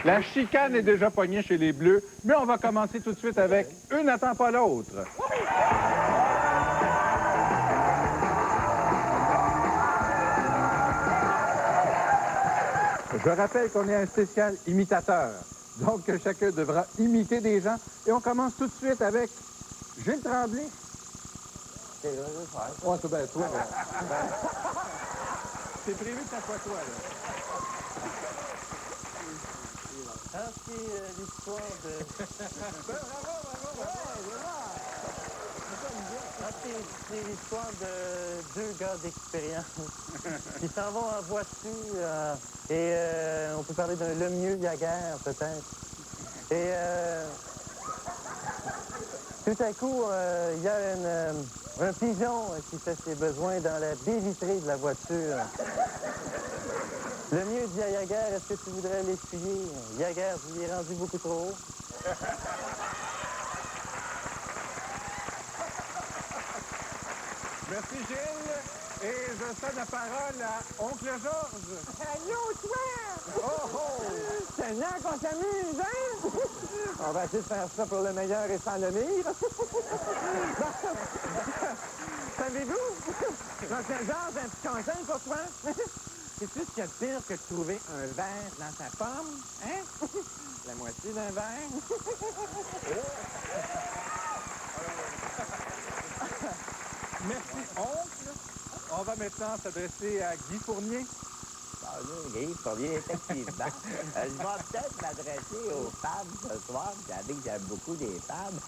La chicane est déjà pognée chez les Bleus, mais on va commencer tout de suite avec « Une n'attend pas l'autre ». Je rappelle qu'on est un spécial imitateur. Donc, chacun devra imiter des gens. Et on commence tout de suite avec Gilles Tremblay. Ouais, c'est bien toi. C'est prévu que ça soit toi, là. Ah, c'est l'histoire de... Ah, c'est l'histoire de deux gars d'expérience qui s'en vont en voiture et on peut parler d'un Lemieux Yaguerre, peut-être. Et tout à coup, il y a un pigeon qui fait ses besoins dans la baie vitrée de la voiture. Lemieux dit à Yaguerre, est-ce que tu voudrais l'essuyer? Yaguerre dit, il est rendu beaucoup trop haut. Merci, Gilles. Et je donne la parole à Oncle Georges. Allô, toi! Oh, oh! Seigneur qu'on s'amuse, hein? On va essayer de faire ça pour le meilleur et sans le mire. Savez-vous? Donc, Georges, un petit conseil pour toi. Sais-tu ce qu'il y a de pire que de trouver un verre dans sa pomme? Hein? La moitié d'un verre? Merci, oncle. On va maintenant s'adresser à Guy Fournier. Guy Fournier, effectivement. Je vais peut-être m'adresser aux femmes ce soir. Vous savez que j'aime beaucoup les femmes.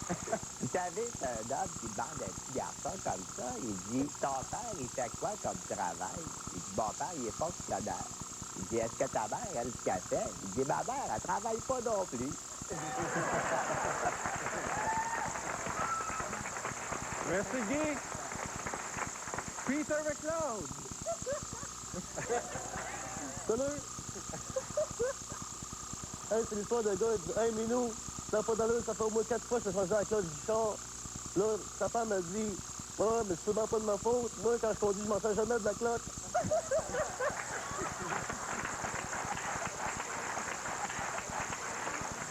Vous savez, c'est un homme qui demande à un petit garçon comme ça. Il dit, ton père, il fait quoi comme travail? Il dit, mon père, il est fonctionnaire. Il dit, est-ce que ta mère, elle, ce qu'elle fait? Il dit, ma mère, elle travaille pas non plus. Merci, Guy. Peter McLeod. Salut! Hey, c'est l'histoire d'un gars, il dit, hey, Minou, ça n'a pas d'allure, ça fait au moins 4 fois que je change à Claude Guichard. Là, sa femme m'a dit, ouais, mais c'est souvent pas de ma faute. Moi, quand je conduis, je m'en sers jamais de la cloche.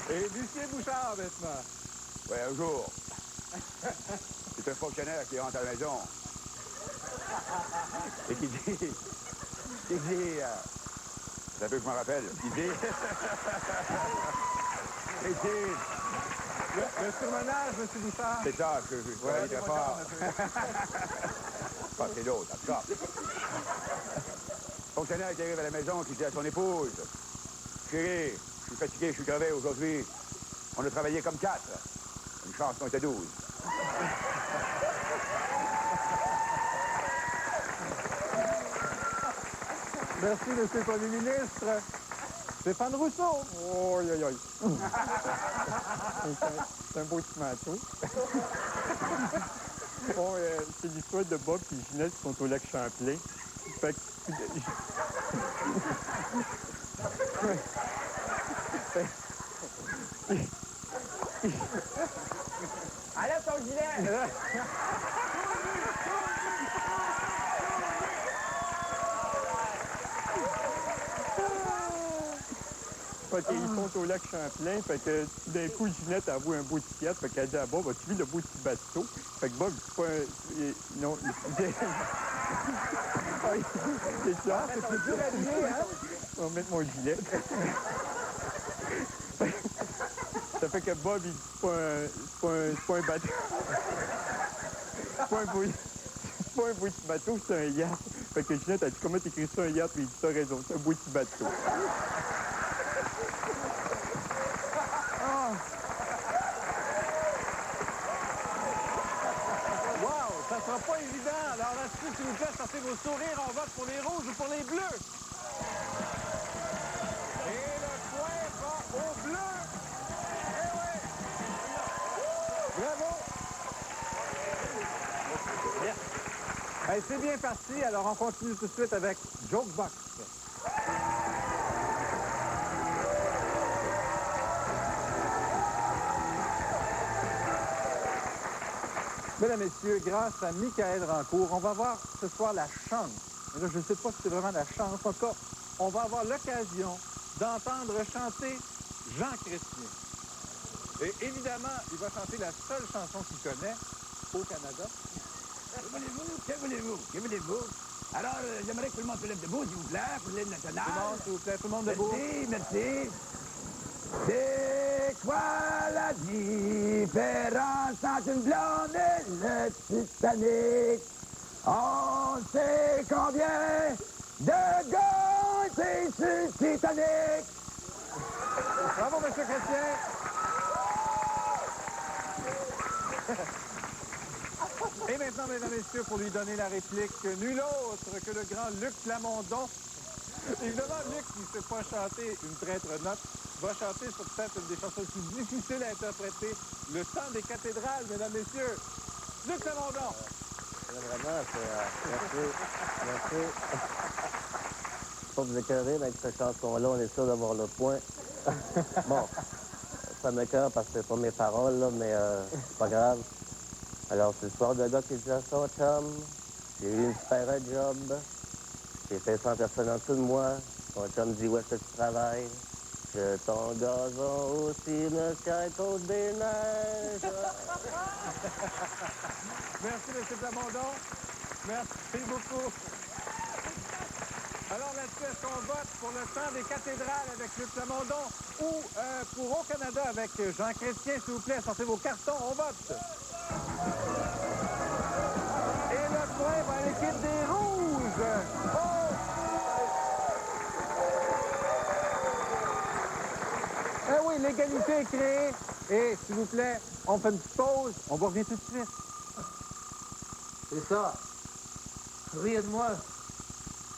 Et Lucien Bouchard, maintenant. Oui, un jour. C'est un fonctionnaire qui rentre à la maison. Et qui dit... c'est un peu que je me rappelle. Il dit... Il dit... Le surmenage, M. Bouchard. C'est ça, que je travaille très fort. Pas c'est l'autre, en tout cas. Fonctionnaire qui arrive à la maison, qui dit à son épouse, chérie, je suis fatigué, je suis crevé aujourd'hui. On a travaillé comme 4. Une chance qu'on était 12. Merci, M. le Premier ministre. Stéphane Rousseau. Oh, aïe, aïe. C'est un beau petit manteau. Bon, c'est l'histoire de Bob et Ginette qui sont au lac Champlain. Fait que... Enlève ton gilet! Fait qu'ils sont au lac Champlain, fait que tout d'un coup, Ginette, elle voit un beau petit yacht, fait qu'elle dit à Bob, as-tu vu le beau petit bateau? Fait que Bob, c'est pas un... Non, il dit... C'est clair, c'est plus dur à dire, hein? On va mettre mon gilet. Ça fait que Bob, il dit, c'est pas un bateau. C'est pas un beau petit bateau, c'est un yacht. Fait que Ginette a dit, comment t'écris ça, un yacht? Puis il dit, t'as raison, c'est un beau petit bateau. Wow, ça sera pas évident. Alors là-dessus, s'il vous plaît, sortez vos sourires. On vote pour les rouges ou pour les bleus. Et le point va aux bleus. Eh oui. Bravo. Hey, c'est bien parti. Alors, on continue tout de suite avec Jokebox. Mesdames, Messieurs, grâce à Michael Rancourt, on va avoir ce soir la chance. Et là, je ne sais pas si c'est vraiment la chance. En tout cas, on va avoir l'occasion d'entendre chanter Jean Chrétien. Et évidemment, il va chanter la seule chanson qu'il connaît au Canada. Que voulez-vous? Que voulez-vous? Que voulez-vous? Alors, j'aimerais que tout le monde se lève debout, s'il vous plaît, pour l'hymne national. Tout le monde, s'il vous plaît, tout le monde debout. Merci, merci. C'est quoi la différence entre une blonde et le Titanic? On sait combien de gars étaient sur le Titanic? Bravo, M. Chrétien. Et maintenant, mesdames et messieurs, pour lui donner la réplique, nul autre que le grand Luc Plamondon. Évidemment, Luc, qui ne sait pas chanter une traître note, va chanter sur peut-être une des chansons les plus difficiles à interpréter, Le Temps des cathédrales, mesdames et messieurs. Luc Plamondon. Vraiment, merci. Merci. Pas vous écœurer, mais avec cette chanson-là, on est sûr d'avoir le point. Bon, ça m'écœure parce que c'est pas mes paroles, là, mais c'est pas grave. Alors, c'est l'histoire de gars qui dit à son chum, j'ai eu une super job, j'ai fait 100 personnes en dessous de moi, son chum dit, où est-ce que tu travailles? Que ton gazon aussi, monsieur, à cause des neiges. Merci, M. Plamondon. Merci beaucoup. Alors là-dessus, est-ce qu'on vote pour Le Temps des cathédrales avec Luc Plamondon ou pour Au Canada avec Jean Chrétien, s'il vous plaît? Sortez vos cartons, on vote. Et le point va à l'équipe des Rouges. Oh! Eh oui, l'égalité est créée. Et s'il vous plaît, on fait une petite pause. On vous revient tout de suite. C'est ça. Riez de moi.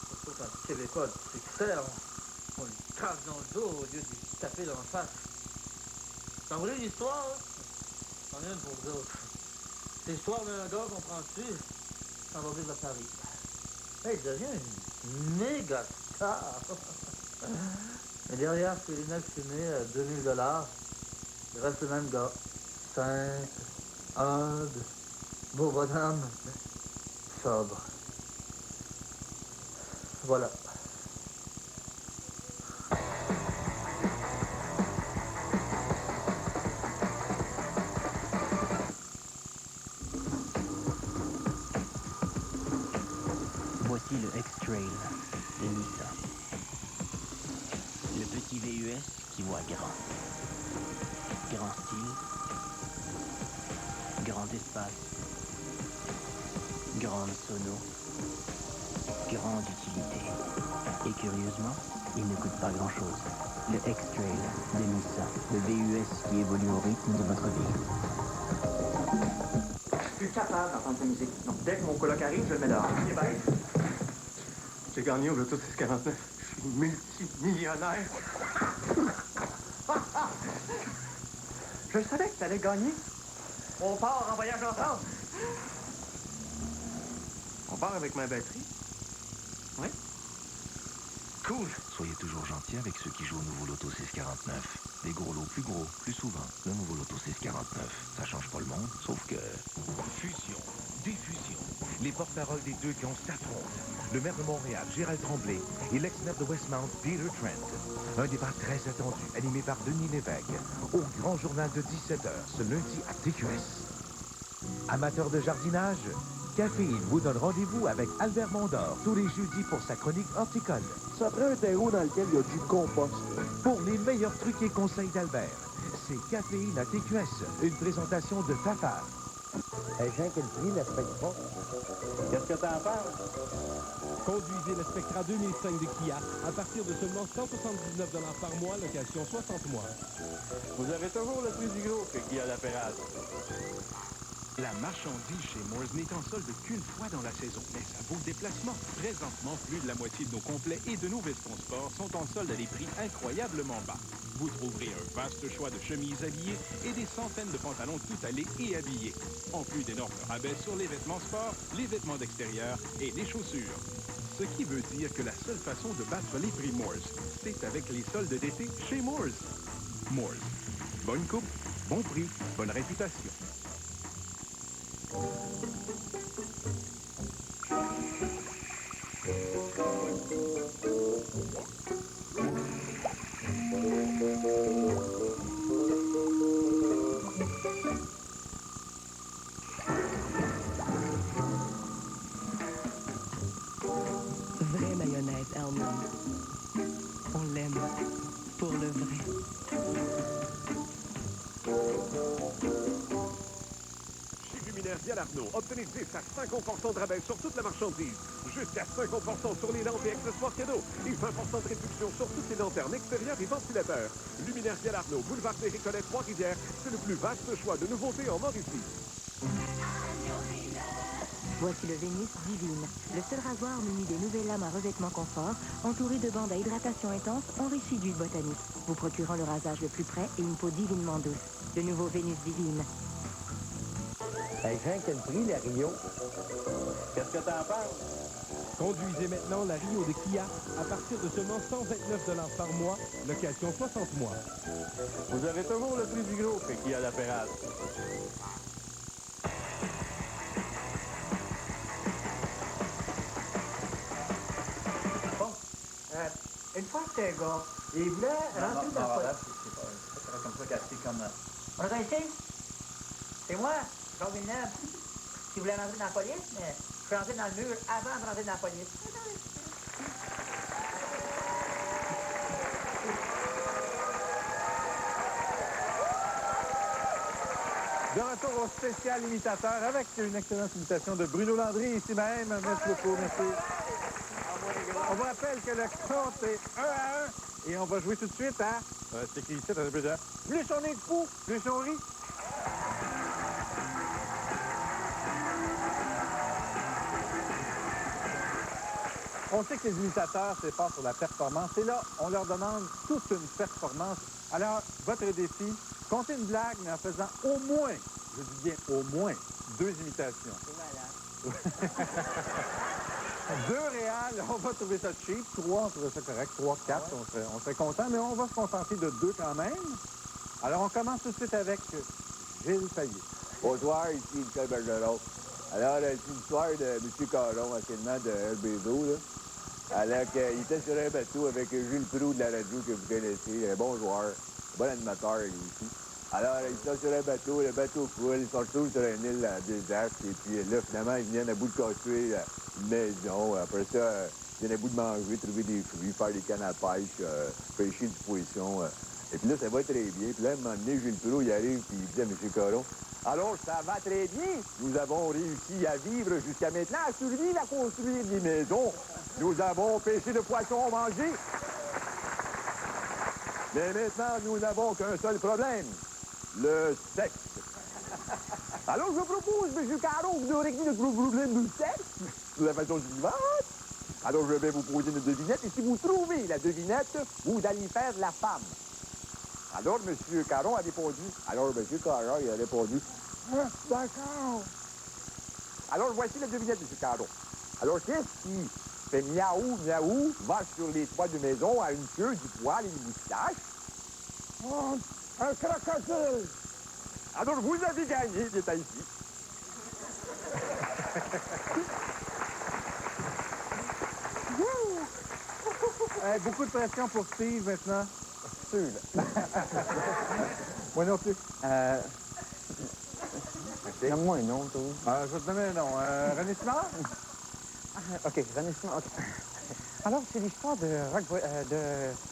Surtout quand Québécois du succès, on lui crache dans le dos au lieu de lui taper dans la face. T'en voulez une histoire, hein? J'en ai une pour vous autres. C'est l'histoire d'un gars, comprends-tu, s'en va vivre à Paris. Hey, il devient une méga star. Mais derrière ses lunettes fumées à 2000 $, il reste le même gars. Simple, humble, beau bonhomme, sobre. Voilà. Voici le X-Trail de Nissan. Le petit VUS qui voit grand. Grand style, grand espace, grande sono, grande utilité. Et curieusement, il ne coûte pas grand-chose. Le X-Trail de Nissan, le VUS qui évolue au rythme de votre vie. Je suis capable d'entendre ta musique. Donc, dès que mon coloc arrive, je le mets dehors. C'est bête. J'ai gagné au Loto 649. Je suis multimillionnaire. Je savais que tu allais gagner. On part en voyage ensemble. On part avec ma batterie? Oui. Cool. Soyez toujours gentils avec ceux qui jouent au nouveau Loto 649. Des gros lots plus gros, plus souvent. Le nouveau Loto 649. Ça change pas le monde, sauf que... Fusion, diffusion. Les porte-paroles des deux camps s'affrontent. Le maire de Montréal, Gérald Tremblay, et l'ex-maire de Westmount, Peter Trent. Un débat très attendu, animé par Denis Lévesque, au grand journal de 17h, ce lundi à TQS. Amateurs de jardinage, Caféine vous donne rendez-vous avec Albert Mondor tous les jeudis pour sa chronique horticole. Ça prend un terreau dans lequel il y a du compost. Pour les meilleurs trucs et conseils d'Albert, c'est Caféine à TQS, une présentation de Fafard. Hey, Jean, quel prix, la Spectra? Qu'est-ce que t'en penses? Conduisez le Spectra 2005 de Kia à partir de seulement 179 $ par mois, location 60 mois. Vous avez toujours le prix du gros que Kia l'Apparat. La marchandise chez Moores n'est en solde qu'une fois dans la saison, mais ça vaut le déplacement. Présentement, plus de la moitié de nos complets et de nos vestons sport sont en solde à des prix incroyablement bas. Vous trouverez un vaste choix de chemises habillées et des centaines de pantalons tout allés et habillés. En plus d'énormes rabais sur les vêtements sport, les vêtements d'extérieur et les chaussures. Ce qui veut dire que la seule façon de battre les prix Moores, c'est avec les soldes d'été chez Moores. Moores. Bonne coupe, bon prix, bonne réputation. mayonnaise Hellman. On l'aime pour le vrai. Chez Luminaire Arnaud, obtenez 10 à 50% de rabais sur toute la marchandise. Jusqu'à 50% sur les lampes et accessoires cadeaux. Et 20% de réduction sur toutes les lanternes extérieures et ventilateurs. Luminaire Arnaud, boulevard des Récollets, Trois-Rivières. C'est le plus vaste choix de nouveautés en Mauricie. Voici le Vénus Divine, le seul rasoir muni des nouvelles lames à revêtement confort, entouré de bandes à hydratation intense enrichies d'huile botanique, vous procurant le rasage le plus près et une peau divinement douce. Le nouveau Vénus Divine. Hey, Jean, quel prix, la Rio? Qu'est-ce que t'en penses? Conduisez maintenant la Rio de Kia à partir de seulement 129 $ par mois, location 60 mois. Vous avez toujours le prix du gros chez Kia Lapéral. Une fois que t'es gars, il voulait rentrer dans la police. C'est pas comme ça cassé comme... On est ici? C'est moi, Jean Villeneuve, qui voulait rentrer dans la police, mais je suis rentré dans le mur avant de rentrer dans la police. De retour au spécial imitateur avec une excellente imitation de Bruno Landry, ici même. Merci beaucoup, merci. On vous rappelle que le compte est 1-1 et on va jouer tout de suite à... c'est écrit ici, attendez, plus on est de fou, plus on rit. On sait que les imitateurs, c'est pas sur la performance. Et là, on leur demande toute une performance. Alors, votre défi, comptez une blague, mais en faisant au moins, je dis bien au moins, 2 imitations. C'est malade. 2 réals, on va trouver ça cheap. 3, on trouve ça correct. 3, 4, on serait content, mais on va se contenter de 2 quand même. Alors, on commence tout de suite avec Gilles Payet. Bonsoir, ici Michel Bergeron. Alors, c'est une histoire de M. Caron, anciennement de LBZO, là. Alors qu'il était sur un bateau avec Gilles Proulx de la radio que vous connaissez, un bon joueur, bon animateur lui aussi. Alors, ils sont sur un bateau, le bateau coule, ils sont tous sur une île déserte, et puis là, finalement, ils viennent à bout de construire une maison. Après ça, ils viennent à bout de manger, trouver des fruits, faire des cannes à pêche, pêcher du poisson. Et puis là, ça va très bien. Puis là, à un moment donné, Gilles Proulx, il arrive, puis il dit à M. Caron, alors, ça va très bien. Nous avons réussi à vivre jusqu'à maintenant, à survivre, à construire des maisons. Nous avons pêché de poissons mangés. Mais maintenant, nous n'avons qu'un seul problème, le sexe. Alors, je propose, M. Caron, de régler notre problème du sexe de la façon suivante. Alors, je vais vous poser une devinette, et si vous trouvez la devinette, vous allez faire la femme. Alors, M. Caron a répondu. Alors, M. Caron, il a répondu. Ah, d'accord. Alors, voici la devinette, M. Caron. Alors, qu'est-ce qui fait miaou, miaou, marche sur les toits de maison, a une queue, du poil et une moustache? Oh, un crocodile. Alors, vous avez gagné, il est ici. Beaucoup de pression pour Steve maintenant. Sûr. Moi non plus. Donne-moi un nom, toi. Je vais te donner un nom. René Simard? OK, René Simard, OK. Alors, c'est l'histoire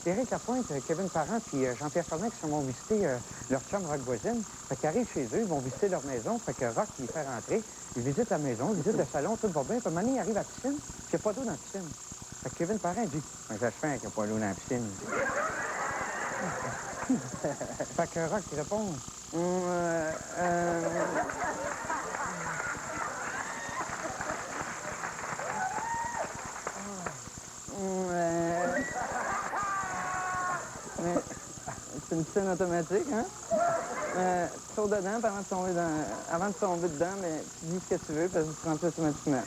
d'Éric Lapointe, Kevin Parent puis Jean-Pierre Charlin qui sont visiter leur chum Rock Voisine. Fait qu'ils arrivent chez eux, ils vont visiter leur maison. Fait que Rock les fait rentrer. Ils visitent la maison, ils visitent le salon, tout va bien. Puis Mané, il arrive à la piscine, puis il n'y a pas d'eau dans la piscine. Fait que Kevin Parent dit, « Ça se fait qu'il n'y a pas d'eau dans la piscine. » Fait que Rock répond, c'est une piscine automatique, hein? Tu sautes dedans, puis avant de tomber dedans, mais tu dis ce que tu veux, parce que tu rentres automatiquement.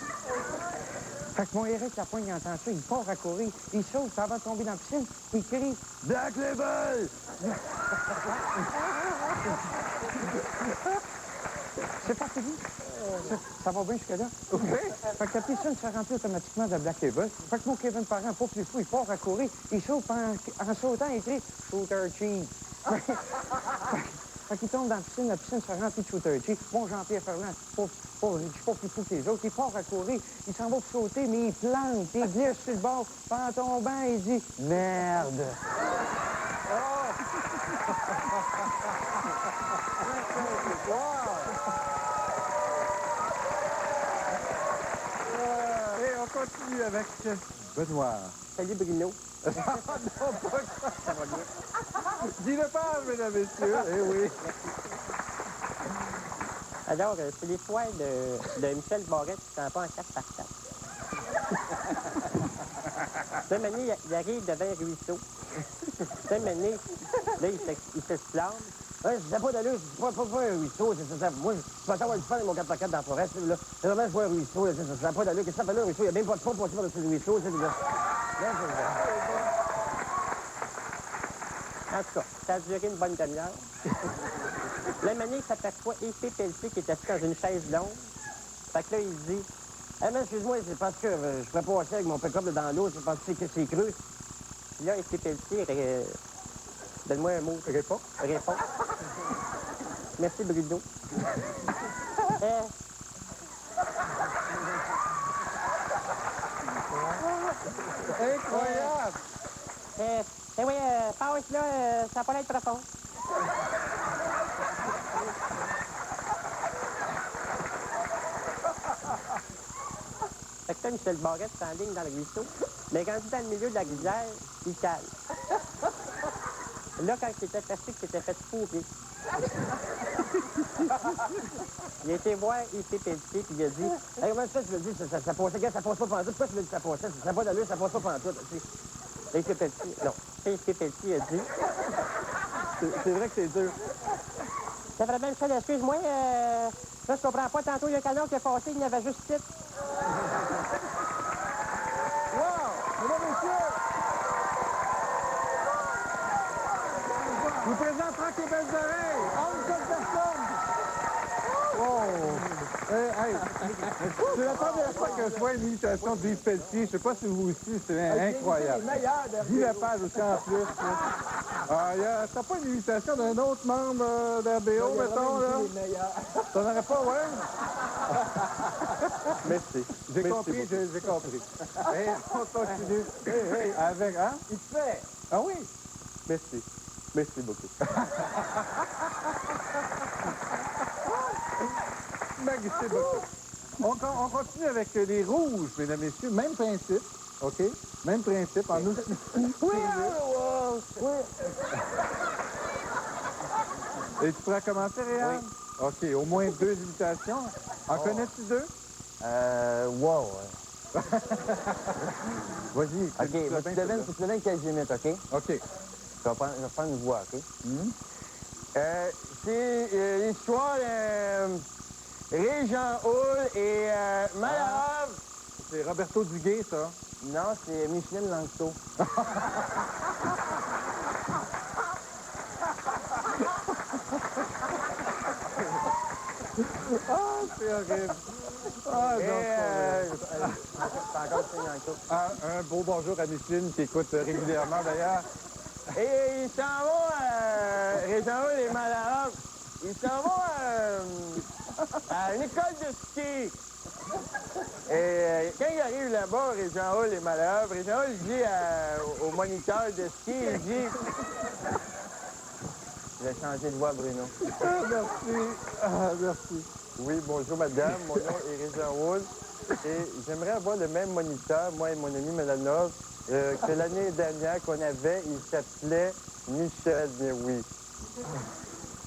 Fait que mon Éric Lapointe, il entend ça, il part à courir, il saute, puis avant de tomber dans la piscine, il crie « Black Label! » C'est pas fini. Ça va bien jusque-là? OK. Fait que la piscine se remplit automatiquement de Black Label. Fait que mon Kevin Parent, pas plus fou, il part à courir, il saute, en sautant, il crie « Shooter cheese! » Fait qu'il tombe dans la piscine se remplit de shooter. Bon, Jean-Pierre Ferland, je suis pas plus fou que les autres. Il part à courir, il s'en va pour sauter, mais il plante, il glisse sur le bord. Puis en tombant, il dit « Merde! » Et on continue avec Benoît. Salut Bruno. Non, pas ça. Ça va bien. Guy Lepage, mesdames et messieurs. Eh oui. Alors, c'est l'histoire de Michel Barrette qui s'en va en 4x4. Une année, il arrive devant un ruisseau. Une année, là, il s'exclame. Ouais, je sais pas d'allure, c'est pas un ruisseau, c'est ça. Moi, je pense avoir du fun avec mon 4x4 dans la forêt, là. C'est vraiment, je vois un ruisseau, là, ça n'a pas d'allure. Qu'est-ce que ça fait là, un ruisseau? Il n'y a même pas de pont possible dans ce ruisseau, c'est là. En tout cas, ça a duré une bonne demi-heure. La manière, il s'aperçoit Épée Pelletier qui est assis dans une chaise longue. Fait que là, il dit « Ah, mais excuse-moi, c'est parce que je pourrais passer avec mon pick-up dans l'eau, c'est parce que c'est creux. » Puis là, Épée Pelletier, donne-moi un mot. Réponds. Réponds. Merci, Bruno. Incroyable! Oui, passe là, ça va pas être profond. Fait que là, Michel Barrette s'enligne dans le ruisseau, mais quand il est dans le milieu de la rivière, il cale. Là, quand il était aperçu qu'il s'était fait fourrer, il a été voir Épée Pelletier, puis il a dit « Hey, comment ça, tu me dis, ça passe pas pantoute? Pourquoi tu me dis que ça passait? Ça n'a pas d'allure, ça passe pas pantoute. » Épée Pelletier, non. Épée Pelletier a dit « C'est vrai que c'est dur. » C'est vraiment Michel, excuse-moi, là, je comprends pas, tantôt, il y a un canard qui est passé, il y avait juste 7. Wow! Mesdames et messieurs! Je vous présente Franck et Belles Oreilles. 11 personnes. Wow! Hey, c'est la première fois que je vois une imitation de Yves Pelletier. Je sais pas si vous aussi, c'est incroyable. Guy Lepage aussi en plus. T'as pas une imitation d'un autre membre d'RBO, mettons, là? T'en aurais pas, ouais? Merci. J'ai compris, j'ai compris. Hey, on continue. Hey, avec, hein? Il te fait. Ah oui? Merci. Merci beaucoup. Merci beaucoup. On continue avec les rouges, mesdames et messieurs. Même principe, OK? Même principe, en aussi. Oui! Et tu pourrais commencer, Réal? Oui. OK, au moins 2 imitations. En connais-tu 2? Wow. Vas-y. OK, tu devines quelle j'imite, OK? OK. Je vais prendre une voix, OK? C'est l'histoire de Régent Hall et Malherbe. C'est Roberto Duguay, ça? Non, c'est Micheline Langto. Ah, c'est horrible. Ah, c'est encore Micheline Langto. Un beau bonjour à Micheline qui écoute régulièrement, d'ailleurs. Et ils s'en vont, Régent Hall et Malherbe, ils s'en vont à une école de ski. Et quand il arrive là-bas, Régent Hall et Malherbe, Régent Hall dit au moniteur de ski, il dit... Je vais changer de voix, Bruno. Merci. Oui, bonjour madame, mon nom est Régent Hall et j'aimerais avoir le même moniteur, moi et mon ami Mélanov, que l'année dernière qu'on avait, il s'appelait Michel, mais oui.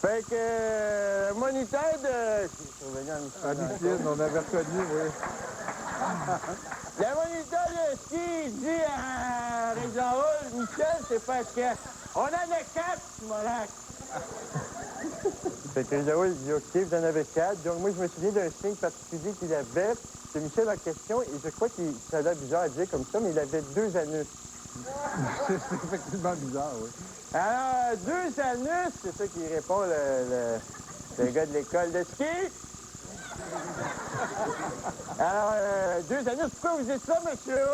Fait que, moniteur de... Micheline, on avait reconnu, oui. Le moniteur de ski, il dit à Régent Hall, Michel, c'est parce que on en a 4, Morac. Fait que Régent Hall, il dit, OK, vous en avez 4. Donc moi, je me souviens d'un signe particulier qu'il avait. C'est Michel en question, et je crois que ça a l'air bizarre à dire comme ça, mais il avait 2 anus. C'est effectivement bizarre, oui. Alors, 2 anus, c'est ça qui répond le gars de l'école de ski. Alors, 2 anus, pourquoi vous dites ça, monsieur?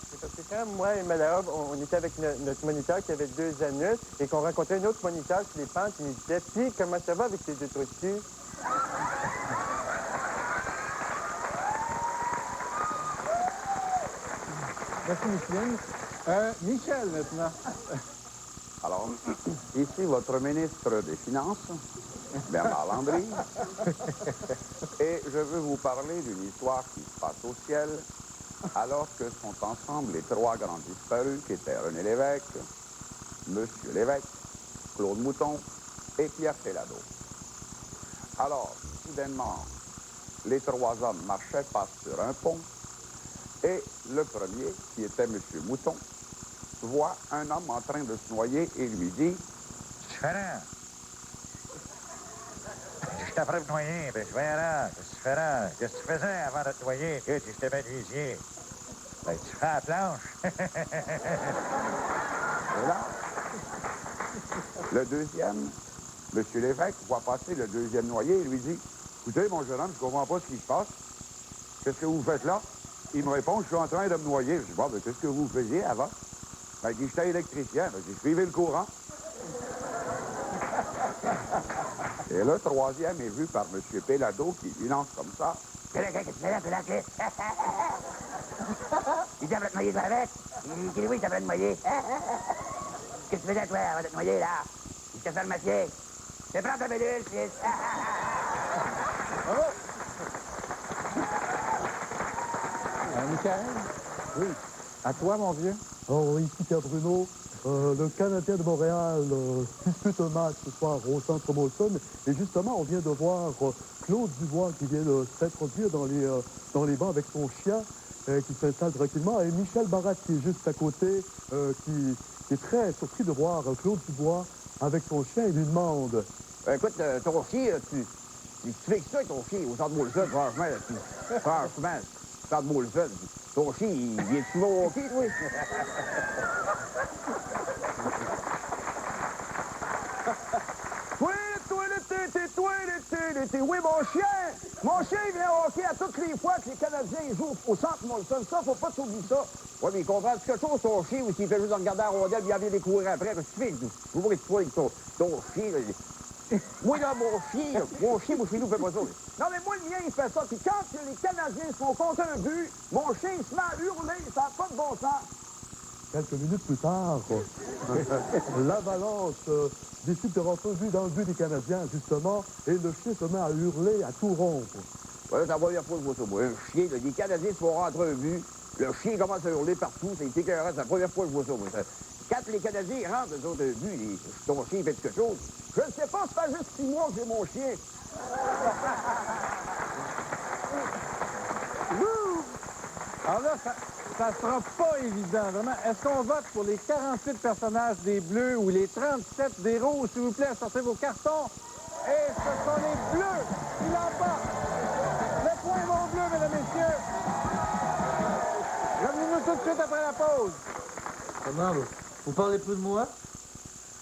C'est parce que Quand moi et Malahob, on était avec notre moniteur qui avait 2 anus et qu'on rencontrait un autre moniteur sur les pentes, il nous disait « Puis, comment ça va avec tes 2 trous de cul? » Merci, Micheline. Michel, maintenant. Alors, ici votre ministre des Finances, Bernard Landry, et je veux vous parler d'une histoire qui se passe au ciel, alors que sont ensemble les 3 grands disparus qui étaient René Lévesque, Monsieur Lévesque, Claude Mouton et Pierre Péladeau. Alors, soudainement, les 3 hommes marchaient, passent sur un pont, et le premier, qui était Monsieur Mouton, voit un homme en train de se noyer et lui dit « Différent. Je t'apprends de te noyer, ben différent, c'est différent. Qu'est-ce que tu faisais avant de te noyer? Tu étais menuisier. Ben, tu fais la planche. » Et là, le deuxième, M. Lévesque, voit passer le deuxième noyé et lui dit « Écoutez, mon jeune homme, je comprends pas ce qui se passe. Qu'est-ce que vous faites là? » Il me répond « Je suis en train de me noyer. » Je dis « Bon, ben, qu'est-ce que vous faisiez avant? » Ben, il dit « J'étais électricien. » Ben, j'ai suivi le courant. Et le troisième est vu par M. Péladeau qui lui lance comme ça. Qu'est-ce que tu fais là, Péladeau? Il t'appelle de te noyer, toi, avec? Il dit oui, il t'appelle de noyer. Qu'est-ce que tu faisais, toi, avant de te noyer, là? Il te fait le métier. Tu prends ta bellule, fils. Bravo! Michael? Oui. À toi, mon vieux. Alors, ici Pierre Bruno. Le Canadien de Montréal dispute un match ce soir au Centre Molson. Et justement, on vient de voir Claude Dubois qui vient de s'introduire dans les bancs avec son chien qui s'installe tranquillement. Et Michel Barat qui est juste à côté, qui est très surpris de voir Claude Dubois avec son chien. Il lui demande... Écoute, ton chien, tu fais que ça avec ton chien au Centre Molson, franchement, Centre Molson, ton chien, il est-tu mon hockey, oui? Oui, mon chien, il vient hockey à toutes les fois que les Canadiens jouent au Centre Molson. Ça, faut pas t'oublier ça. Oui, mais il comprend quelque chose, ton chien, ou s'il fait juste en regarder la rondelle, puis il vient les courir après. Qu'est-ce que tu fais? Vous voulez que tu sois avec ton chien, là. Moi, là, mon chien, moi, chez nous, fait pas ça. Non, mais moi, le mien, il fait ça. Puis quand les Canadiens sont contre un but, mon chien, il se met à hurler. Ça n'a pas de bon sens. Quelques minutes plus tard, l'Avalanche décide de rentrer dans le but des Canadiens, justement, et le chien se met à hurler, à tout rompre. Voilà, c'est la première fois que je vois ça, moi. Un chien, là, les Canadiens se font rentrer un but, le chien commence à hurler partout, c'est écœurant, c'est la première fois que je vois ça, moi. Quand les Canadiens rentrent dans un but, ton chien fait quelque chose. Je ne sais pas, ça fait juste 6 mois que j'ai mon chien. Alors là, ça sera pas évident, vraiment. Est-ce qu'on vote pour les 48 personnages des Bleus ou les 37 des Rouges? S'il vous plaît, sortez vos cartons. Et ce sont les Bleus qui l'emportent. Le point vont bleu, mesdames et messieurs. Revenez-nous tout de suite après la pause. Comment, vous parlez plus de moi?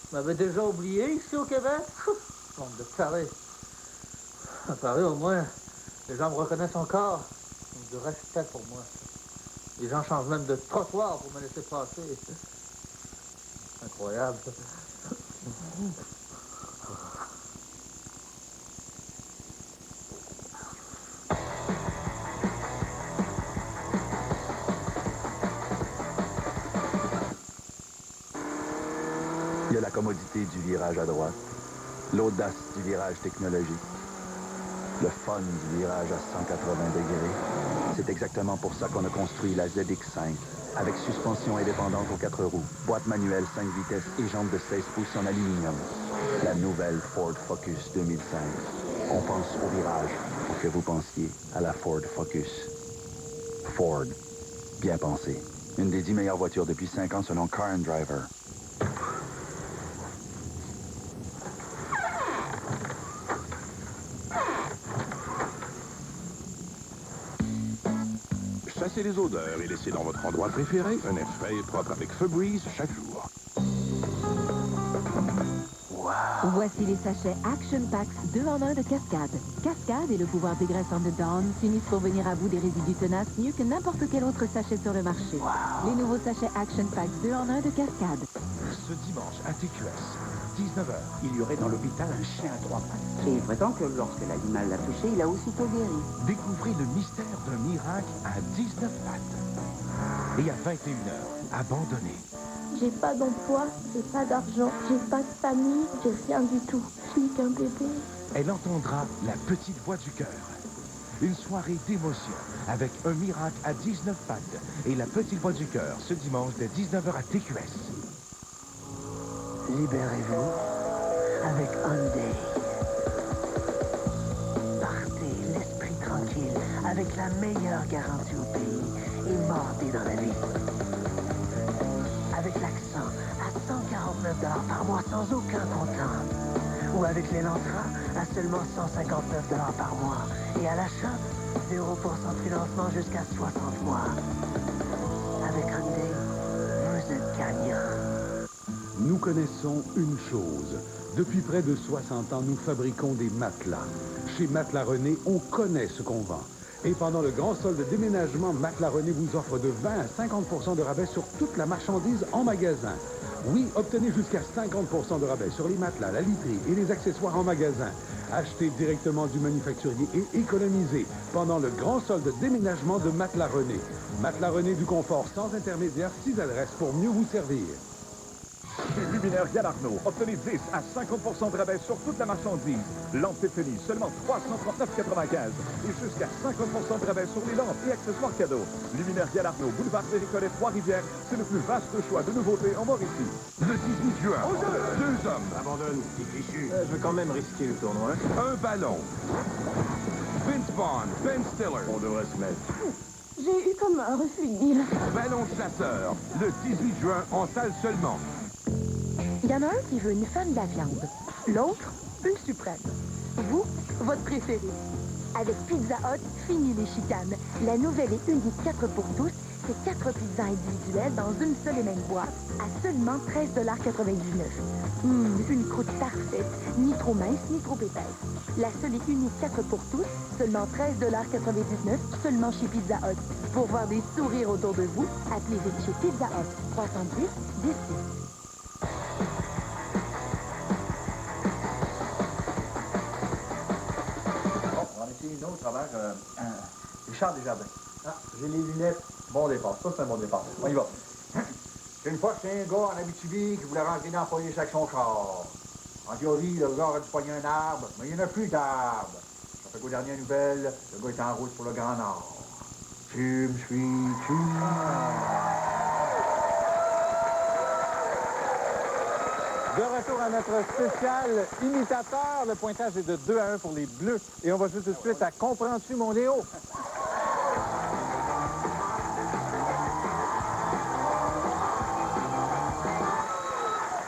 Vous m'avez déjà oublié ici au Québec? Bande de tarés. À Paris, au moins, les gens me reconnaissent encore. Ils ont du respect pour moi. Les gens changent même de trottoir pour me laisser passer. Incroyable. Il y a la commodité du virage à droite, l'audace du virage technologique, le fun du virage à 180 degrés. C'est exactement pour ça qu'on a construit la ZX5, avec suspension indépendante aux 4 roues, boîte manuelle 5 vitesses et jambes de 16 pouces en aluminium. La nouvelle Ford Focus 2005. On pense au virage pour que vous pensiez à la Ford Focus. Ford. Bien pensé. Une des 10 meilleures voitures depuis 5 ans selon Car and Driver. Chassez les odeurs et laissez dans votre endroit préféré un air frais et propre avec Febreze chaque jour. Voici les sachets Action Packs 2 en 1 de Cascade. Cascade et le pouvoir dégraissant de Dawn s'unissent pour venir à bout des résidus tenaces mieux que n'importe quel autre sachet sur le marché. Les nouveaux sachets Action Packs 2 en 1 de Cascade. Ce dimanche à TQS, 19h. Il y aurait dans l'hôpital un chien à 3 pattes. Et il prétend que lorsque l'animal l'a touché, il a aussitôt guéri. Découvrez le mystère d'un miracle à 19 pattes. Et à 21h, abandonné. J'ai pas d'emploi, j'ai pas d'argent, j'ai pas de famille, j'ai rien du tout. Je suis qu'un bébé. Elle entendra la petite voix du cœur. Une soirée d'émotion avec un miracle à 19 pattes et la petite voix du cœur ce dimanche dès 19h à TQS. Libérez-vous avec Hyundai. Partez l'esprit tranquille avec la meilleure garantie au pays et mordez dans la vie. Avec l'accent à 149 $ par mois sans aucun comptant. Ou avec l'Elantra à seulement 159 $ par mois. Et à l'achat, 0% de financement jusqu'à 60 mois. Avec Hyundai, vous êtes gagnant. Nous connaissons une chose. Depuis près de 60 ans, nous fabriquons des matelas. Chez Matelas René, on connaît ce qu'on vend. Et pendant le grand solde de déménagement, Matelas René vous offre de 20 à 50% de rabais sur toute la marchandise en magasin. Oui, obtenez jusqu'à 50% de rabais sur les matelas, la literie et les accessoires en magasin. Achetez directement du manufacturier et économisez pendant le grand solde de déménagement de Matelas René. Matelas René du confort sans intermédiaire, 6 adresses pour mieux vous servir. Chez Luminaire Galarno, obtenez 10 à 50% de rabais sur toute la marchandise. Lampe Tiffany, seulement 339,95 et jusqu'à 50% de rabais sur les lampes et accessoires cadeaux. Luminaire Galarno, boulevard des Récollets, Trois-Rivières, c'est le plus vaste choix de nouveautés en Mauricie. Le 18 juin, 2 hommes. Abandonne, t'es fichu. Je veux quand même risquer le tournoi. Un ballon. Vince Vaughn, Ben Stiller. On devrait se mettre. J'ai eu comme un refus de deal. Ballon chasseur, le 18 juin, en salle seulement. Il y en a un qui veut une femme de la viande, l'autre, une suprême. Vous, votre préféré. Avec Pizza Hut, fini les chicanes. La nouvelle et unique 4 pour tous, c'est 4 pizzas individuelles dans une seule et même boîte, à seulement 13,99 $. Une croûte parfaite, ni trop mince, ni trop épaisse. La seule et unique 4 pour tous, seulement 13,99 $, seulement chez Pizza Hut. Pour voir des sourires autour de vous, appelez vite chez Pizza Hut, 310 10 10. Une autre à travers Richard Desjardins. Ah, j'ai les lunettes. Bon départ. Ça, c'est un bon départ. On y va. Une fois, c'est un gars en Abitibi qui voulait rentrer dans le foyer avec son char. En théorie, le gars a dû poigner un arbre, mais il n'y en a plus d'arbre. Ça fait qu'aux dernières nouvelles, le gars est en route pour le Grand Nord. Tu me suis-tu? De retour à notre spécial imitateur. Le pointage est de 2-1 pour les Bleus. Et on va jouer tout de suite à Comprends-tu, mon Léo?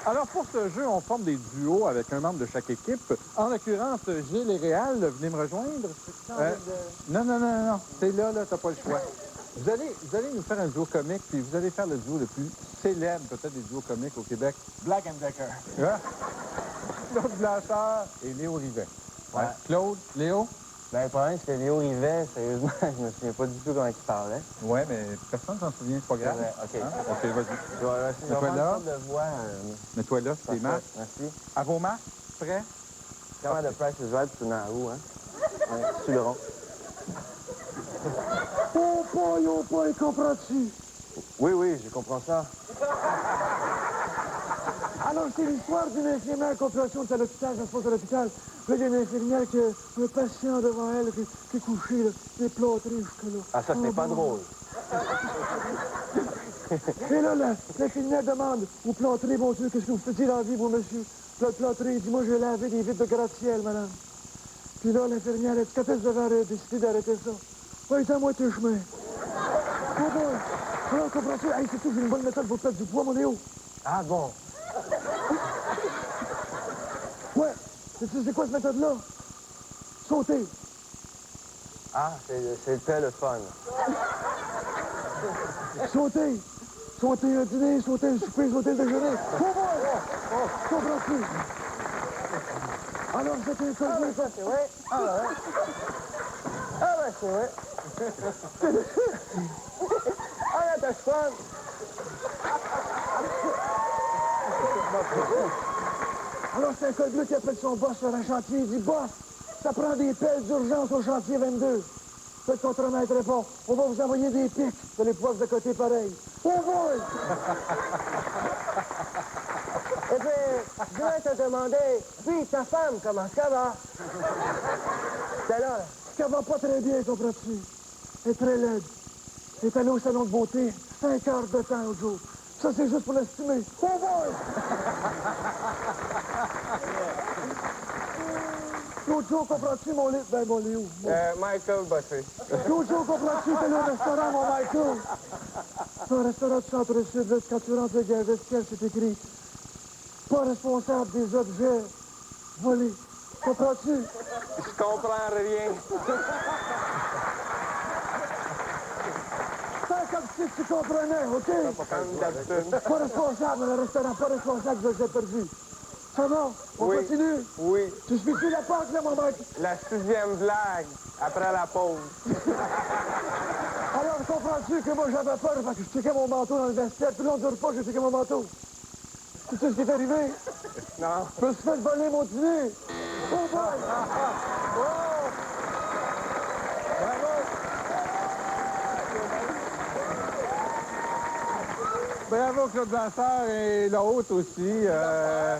Alors, pour ce jeu, on forme des duos avec un membre de chaque équipe. En l'occurrence, Gilles et Réal, venez me rejoindre. Non. C'est là, t'as pas le choix. Vous allez nous faire un duo comique, puis vous allez faire le duo le plus célèbre, peut-être, des duos comiques au Québec. Black and Decker. Claude Blanchard et Léo Rivet. Ouais. Claude, Léo? Ben, le problème, c'est que Léo Rivet, sérieusement, je me souviens pas du tout comment il parlait. Ouais, mais personne s'en souvient, c'est pas grave. OK. Hein? OK, vas-y. Mets-toi là. Mets-toi là, c'est tes masques. Merci. À vos masques, prêts? Comment de Price is Right, c'est dans la roue, hein? Ouais, sur le rond. Oh, boy, comprends-tu? Oui, je comprends ça. Alors, c'est l'histoire d'une infirmière compréhension à l'hôpital, ça se passe à l'hôpital. Là, il y a une infirmière qui a un patient devant elle qui est couché, là, qui est plâtré jusque-là. Ah, ça, c'est pas drôle. Et là, l'infirmière demande au plâtré, bon Dieu, qu'est-ce que vous faisiez dans la vie, vous, monsieur? Le plâtré, il dit, moi, je vais laver des vitres de gratte-ciel, madame. Puis là, l'infirmière, elle dit, quand est-ce que vous avez décidé d'arrêter ça? Oui, c'est à moitié chemin. Oh boy! Alors, comprends-tu? Hey, c'est tout, j'ai une bonne méthode pour perdre du poids, mon Léo. Ah, bon. Ouais. C'est quoi cette méthode-là? Sauter. Ah, c'était le fun. Sauter. Sauter un dîner, sauter un souper, sauter le déjeuner. Oh boy! Comprends-tu? Alors, c'est un col bleu. Ça, c'est vrai. Ah, ouais. Ah, ben, c'est vrai. Ah, là, t'as fun. Alors, c'est un col bleu qui appelle son boss sur un chantier. Il dit, boss, ça prend des pelles d'urgence au chantier 22. Faites qu'on te remettrait pas. On va vous envoyer des pics. Vous allez pouvoir vous accoter pareil. Oh boy! Et puis, je voulais te demander, puis ta femme, comment ça va? C'est là. Ça va pas très bien, comprends-tu? Elle est très laide. Elle est allée au salon de beauté 5 heures de temps au jour. Ça, c'est juste pour l'estimer. Oh boy! Jojo, comprends-tu mon lit? Ben, mon lit où? Michael Bossé. Jojo, comprends-tu? T'es le restaurant, mon Michael. C'est un restaurant du centre-sud. Quand tu rentres avec un vestiaire, c'est écrit pas responsable des objets volés. Comprends-tu? Je comprends rien. Fais comme si tu comprenais, OK? Comme d'habitude. Pas responsable, le restaurant, pas responsable de ce que j'ai perdu. Ça va? On continue? Oui. Tu suis-tu la porte, là, mon mec? La 6e blague, après la pause. Alors, comprends-tu que moi, j'avais peur parce que je checkais mon manteau dans le vestiaire, puis là, on ne dure pas, j'ai checké mon manteau. Tu sais ce qui est arrivé? Non. Je me suis fait voler mon dîner. Oh boy! Oh! Bravo! Bravo, Claude Vasseur et l'autre aussi. Ah,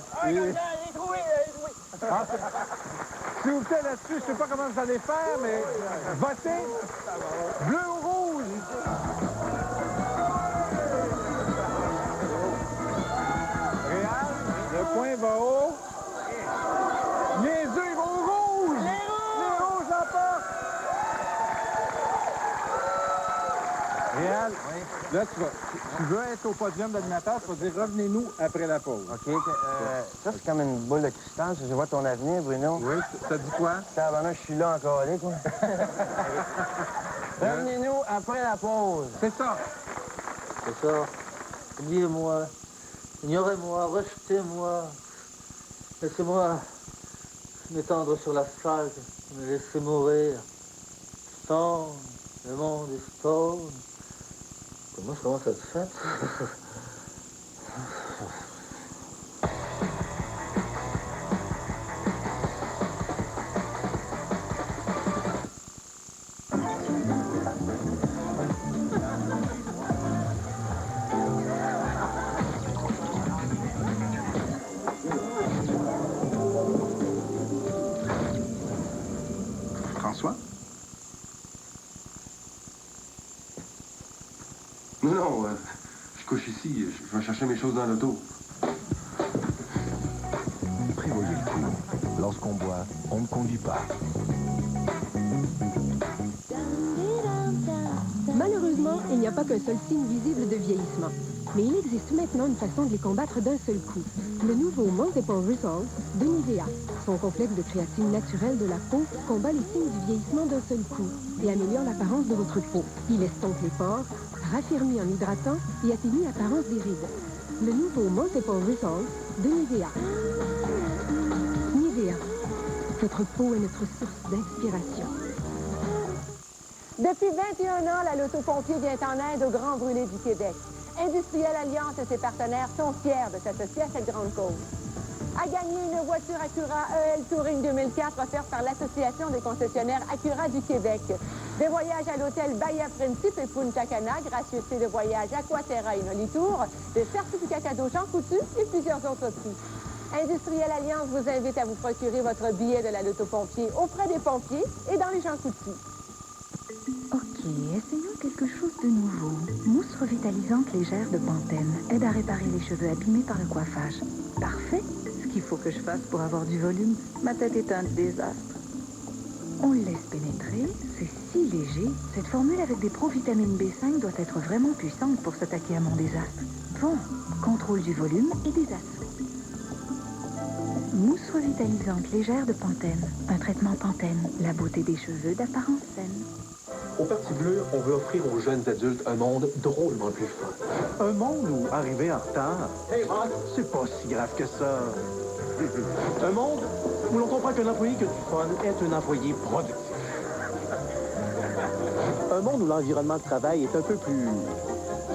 s'il vous plaît, là-dessus, je ne sais pas comment vous allez faire, mais votez bleu ou rouge. Réal, le point va haut. Les deux vont au rouge. Les rouges l'emportent. Réal, là, tu veux être au podium d'animateur, tu vas dire revenez-nous après la pause. OK. Ça, c'est comme une boule de cristal. Je vois ton avenir, Bruno. Oui, ça dit quoi? Ça, maintenant, je suis là encore, allez, quoi. Revenez-nous après la pause. C'est ça. C'est ça. Oubliez-moi. Ignorez-moi. Rejetez-moi. Laissez-moi m'étendre sur l'asphalte. Me laisser mourir. Stone. Le monde est stone. Comment je commence à se faire? François? Non, je couche ici. Je vais chercher mes choses dans l'auto. Prévoyez le coup. Lorsqu'on boit, on ne conduit pas. Malheureusement, il n'y a pas qu'un seul signe visible de vieillissement. Mais il existe maintenant une façon de les combattre d'un seul coup. Le nouveau Multiple Resolve de Nivea. Son complexe de créatine naturelle de la peau combat les signes du vieillissement d'un seul coup et améliore l'apparence de votre peau. Il estompe les pores, raffermit en hydratant et atténue l'apparence des rides. Le nouveau Multiple Resolve de Nivea. Nivea. Votre peau est notre source d'inspiration. Depuis 21 ans, la Loto-Pompier vient en aide aux grands brûlés du Québec. Industriel Alliance et ses partenaires sont fiers de s'associer à cette grande cause. À gagner une voiture Acura EL Touring 2004 offerte par l'Association des concessionnaires Acura du Québec. Des voyages à l'hôtel Bahia Principe et Punta Cana, gracieuseté de voyage Aquaterra et Nolitour, des certificats cadeaux Jean Coutu et plusieurs autres prix. Industriel Alliance vous invite à vous procurer votre billet de la Loto-Pompier auprès des pompiers et dans les Jean Coutu. Ok, essayons quelque chose de nouveau. Mousse revitalisante légère de Pantene aide à réparer les cheveux abîmés par le coiffage. Parfait. Ce qu'il faut que je fasse pour avoir du volume, ma tête est un désastre. On le laisse pénétrer, c'est si léger. Cette formule avec des provitamines B5 doit être vraiment puissante pour s'attaquer à mon désastre. Bon, contrôle du volume et des assauts. Mousse revitalisante légère de Pantene. Un traitement Pantene, la beauté des cheveux d'apparence saine. Au Parti bleu, on veut offrir aux jeunes adultes un monde drôlement plus fun. Un monde où arriver en retard, c'est pas si grave que ça. Un monde où l'on comprend qu'un employé que du fun est un employé productif. Un monde où l'environnement de travail est un peu plus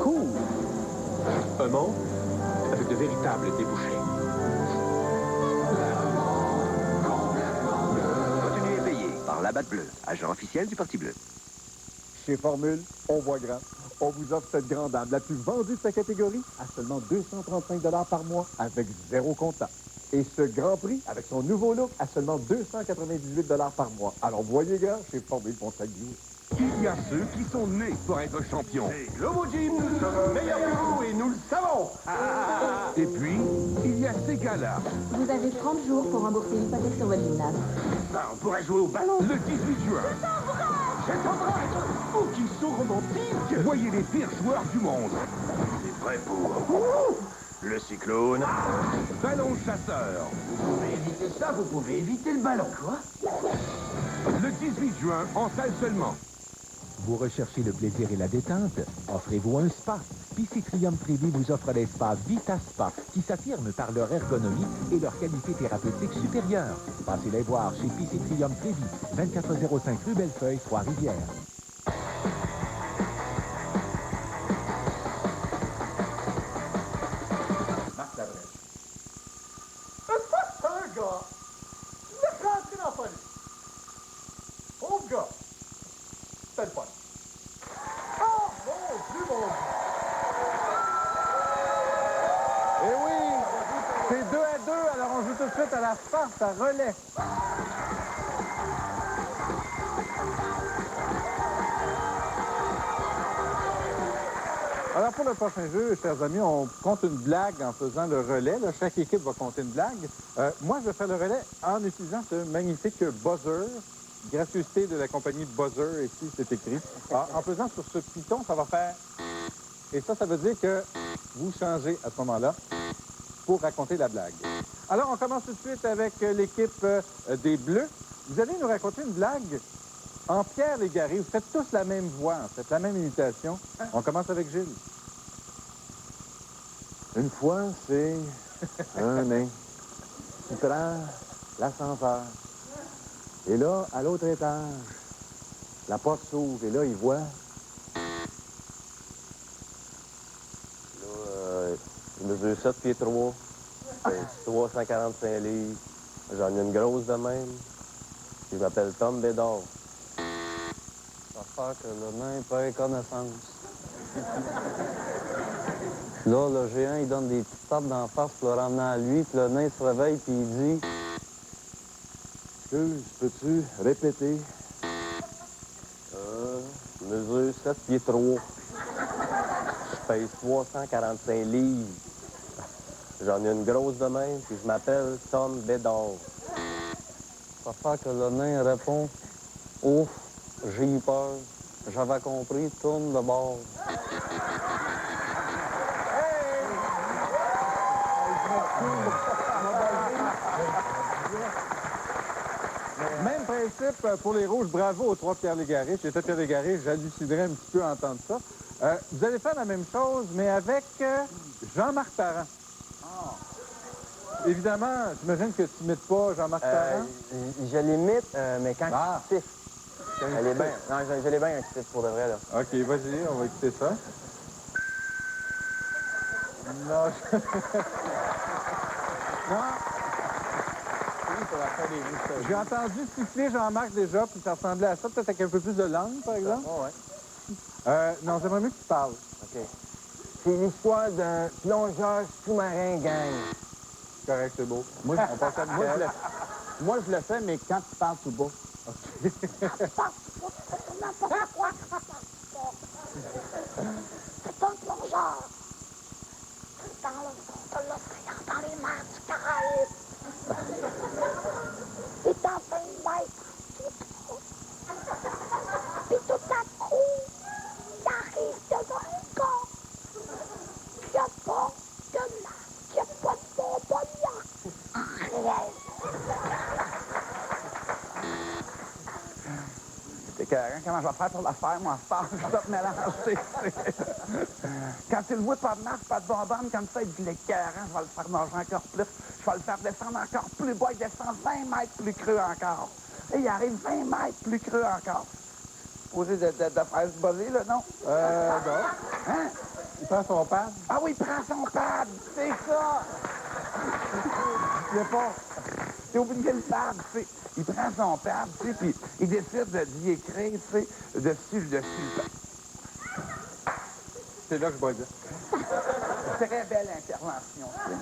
cool. Un monde avec de véritables débouchés. Continuez payé par la Batte Bleue, agent officiel du Parti Bleu. Chez Formule, on voit grand. On vous offre cette grande dame, la plus vendue de sa catégorie, à seulement 235 $ par mois, avec 0 comptant. Et ce Grand Prix, avec son nouveau look, à seulement 298 $ par mois. Alors voyez grand, chez Formule Pontaglier. Il y a ceux qui sont nés pour être champions. Et Globo Gym, nous sommes meilleurs que vous et nous le savons. Et puis, il y a ces gars-là. Vous avez 30 jours pour rembourser l'hypothèque sur votre gymnase. On pourrait jouer au ballon. Le 18 juin. Oh, qu'ils sont romantiques. Voyez les pires joueurs du monde. C'est prêt pour le cyclone. Ballon chasseur. Vous pouvez éviter ça, vous pouvez éviter le ballon. Quoi? Le 18 juin, en salle seulement. Vous recherchez le plaisir et la détente? Offrez-vous un spa. PC Triumph Trévis vous offre les spas Vita Spa, qui s'affirment par leur ergonomie et leur qualité thérapeutique supérieure. Passez les voir chez PC Triumph Trévis, 2405 rue Bellefeuille, Trois-Rivières. Marc Labrèche. C'est pas ça, un gars. Tu l'as rentré dans la police. Pauvre gars. C'était le fun. Oh, mon Dieu, mon Dieu. Eh oui, c'est 2-2, alors on joue tout de suite à la farce à relais. Alors pour le prochain jeu, chers amis, on compte une blague en faisant le relais. Là, chaque équipe va compter une blague. Moi, je vais faire le relais en utilisant ce magnifique buzzer. Gracieuseté de la compagnie Buzzer, ici, c'est écrit. Alors, en faisant sur ce piton, ça va faire... Et ça veut dire que vous changez à ce moment-là pour raconter la blague. Alors, on commence tout de suite avec l'équipe des Bleus. Vous allez nous raconter une blague en Pierre Légaré. Vous faites tous la même voix, en fait, la même imitation. On commence avec Gilles. Une fois, c'est un nain qui prend l'ascenseur. Et là, à l'autre étage, la porte s'ouvre et là, il voit... Là, il mesure 7 pieds 3, 345 livres. J'en ai une grosse de même. Je m'appelle Tom Bédard. Ça va faire que le nain perd connaissance. Là, le géant, il donne des petites tapes d'en face pour le ramener à lui, puis le nain se réveille, puis il dit... Excuse, peux-tu répéter? Je mesure 7 pieds 3. Je pèse 345 livres. J'en ai une grosse de même, puis je m'appelle Tom Bédard. Ça fait que le nain répond, ouf, j'ai eu peur. J'avais compris, tourne de bord. Même principe pour les Rouges. Bravo aux 3 Pierre Légaré. Si j'étais Pierre Légaré, j'hallucinerais un petit peu à entendre ça. Vous allez faire la même chose, mais avec Jean-Marc Parent. Évidemment, j'imagine que tu n'imites pas Jean-Marc Parent. Je l'imite, mais quand je siffle. Elle est bien. Non, je l'ai bien un siffle pour de vrai, là. OK, vas-y, on va écouter ça. Non, non. J'ai entendu siffler Jean-Marc déjà, puis ça ressemblait à ça, peut-être avec un peu plus de langue, par exemple. Non, j'aimerais mieux que tu parles. OK. C'est l'histoire d'un plongeur sous-marin gang. Correct, c'est beau. Moi, on passe à moi, je le fais, mais quand tu parles tout bas. OK. C'est un plongeur. Dans l'océan, dans les mers du Caraïbe. Il est en train de mettre puis tout à coup, il arrive devant un gars. Il n'y a pas de lac, il n'y a pas de bonbonnière. Rien. C'était écœurant. Comment je vais faire pour la faire, moi, je pense, je dois te mélanger. Quand tu le vois pas de marche, pas de bonbonne, comme ça, il dit l'écœurant, je vais le faire nager encore plus. Je vais le faire descendre encore plus bas, il descend 20 mètres plus creux encore. Et il arrive 20 mètres plus creux encore. Posé de faire ce buzzer, là, non? Non. Hein? Il prend son pad. Ah oui, il prend son pad, c'est ça! Il est pas... C'est oublié le pad, tu sais. Il prend son pad, tu sais, puis il décide d'y écrire, tu sais, dessus le pad. C'est là que je bois bien. Très belle intervention, tu sais.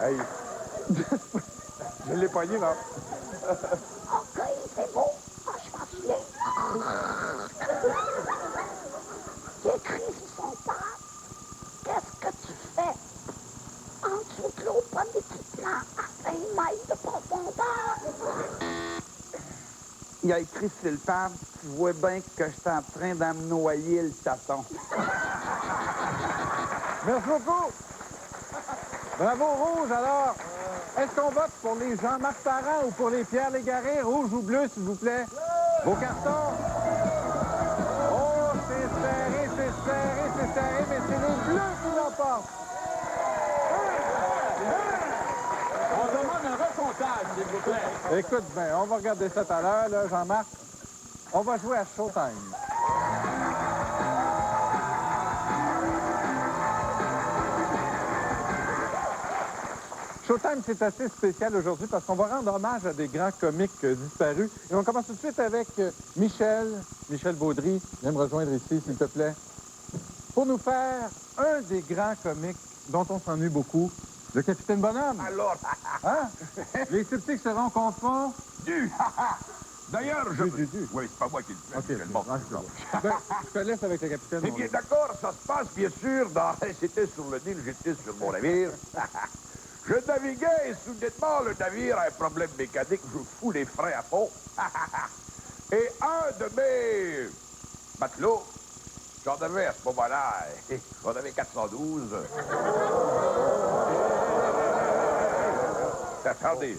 Hey. Je l'ai pogné, là. OK, c'est beau. Ah, je m'en souviens. Il écrit sur son pad. Qu'est-ce que tu fais en dessous de l'eau, pas d'équipement, à 20 mètres de profondeur? Il a écrit sur le pad, tu vois bien que je suis en train d'en noyer le tâton. Merci beaucoup. Bravo, Rouge, alors. Est-ce qu'on vote pour les Jean-Marc Parent ou pour les Pierre Légaré? Rouge ou bleu, s'il vous plaît? Vos cartons? Oh, c'est serré, mais c'est les bleus qui l'emportent. On demande un recomptage, s'il vous plaît. Écoute bien, on va regarder ça tout à l'heure, là, Jean-Marc. On va jouer à Showtime. Showtime, c'est assez spécial aujourd'hui parce qu'on va rendre hommage à des grands comiques disparus. Et on commence tout de suite avec Michel Baudry. Viens me rejoindre ici, s'il te plaît. Pour nous faire un des grands comiques dont on s'ennuie beaucoup, le Capitaine Bonhomme. Alors, Hein? Les sceptiques seront confondus. D'ailleurs, je... Oui, c'est pas moi qui le fais. OK, c'est le bon. Ben, je te laisse avec le capitaine. Eh bien, d'accord, ça se passe, bien sûr, dans... C'était sur le Nil, j'étais sur mon navire. Je naviguais et soudainement, le navire a un problème mécanique. Je fous les freins à fond. Et un de mes matelots, j'en avais à ce moment-là, j'en avais 412. Attendez,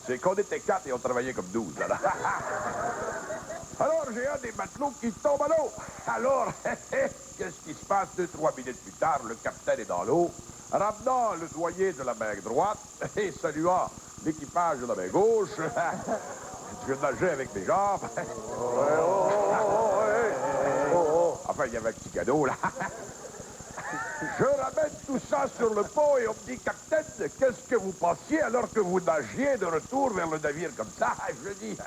c'est qu'on était 4 et on travaillait comme 12. Alors, j'ai un des matelots qui tombe à l'eau. Alors, qu'est-ce qui se passe 2-3 minutes plus tard? Le capitaine est dans l'eau, ramenant le doyen de la main droite et saluant l'équipage de la main gauche. Je nageais avec mes jambes. Enfin, il y avait un petit cadeau, là. Je ramène tout ça sur le pont et on me dit, capitaine, qu'est-ce que vous pensiez alors que vous nagiez de retour vers le navire comme ça? Je dis,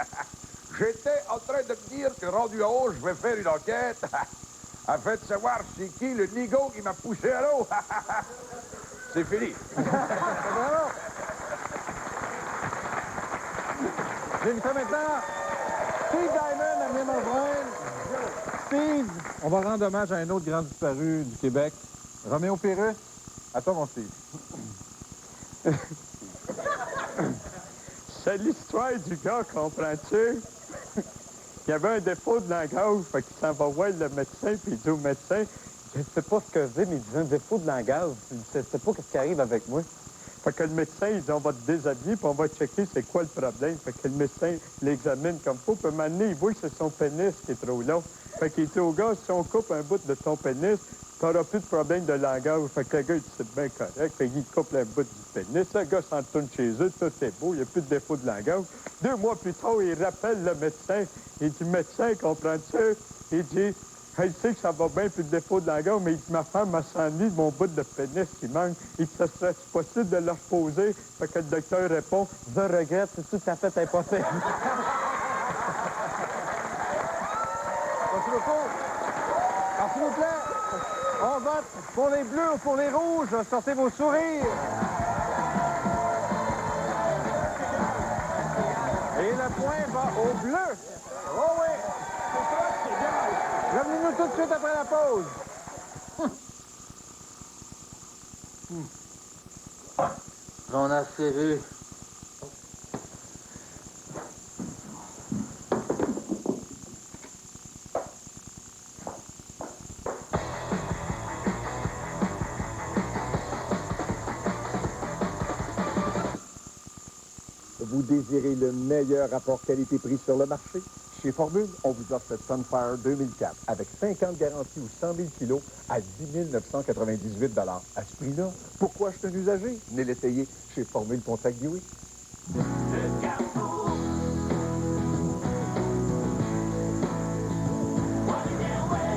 j'étais en train de me dire que rendu en haut, je vais faire une enquête afin de savoir c'est qui le nigo qui m'a poussé à l'eau. C'est fini. J'invite maintenant Steve Diamond à venir me rejoindre. Steve, on va rendre hommage à un autre grand disparu du Québec, Roméo Pérus. À toi, mon Steve. C'est l'histoire du gars, comprends-tu? Il y avait un défaut de langage, fait qu'il s'en va voir le médecin, puis il dit au médecin, je sais pas ce que c'est, mais il dit un défaut de langage. Je sais pas ce qui arrive avec moi. Fait que le médecin, il dit, on va te déshabiller, puis on va checker c'est quoi le problème. Fait que le médecin l'examine comme faut, puis maintenant, il voit que c'est son pénis qui est trop long. Fait qu'il dit au gars, si on coupe un bout de ton pénis, t'auras plus de problème de langage. Fait que le gars, il dit, c'est bien correct. Fait qu'il coupe un bout du pénis. Le gars s'en tourne chez eux, tout est beau, il n'y a plus de défaut de langage. 2 mois plus tard, il rappelle le médecin. Il dit, médecin, comprends-tu? Il dit, elle sait que ça va bien, plus de défaut de langage, mais il dit, ma femme m'a s'ennuie de mon bout de pénis qui manque. Il dit, ça serait possible de le reposer? Fait que le docteur répond, je regrette, c'est tout à fait impossible. Merci beaucoup. Alors, s'il vous plaît, on vote pour les bleus ou pour les rouges. Sortez vos sourires. Et le point va au bleu. Oh oui. Revenez-nous tout de suite après la pause. On a assez vu. Vous désirez le meilleur rapport qualité-prix sur le marché? Chez Formule, on vous offre cette Sunfire 2004 avec 50 garanties ou 100 000 kilos à 10 998 $. À ce prix-là, pourquoi acheter un usager? Venez l'essayer chez Formule Pontiac-Buick.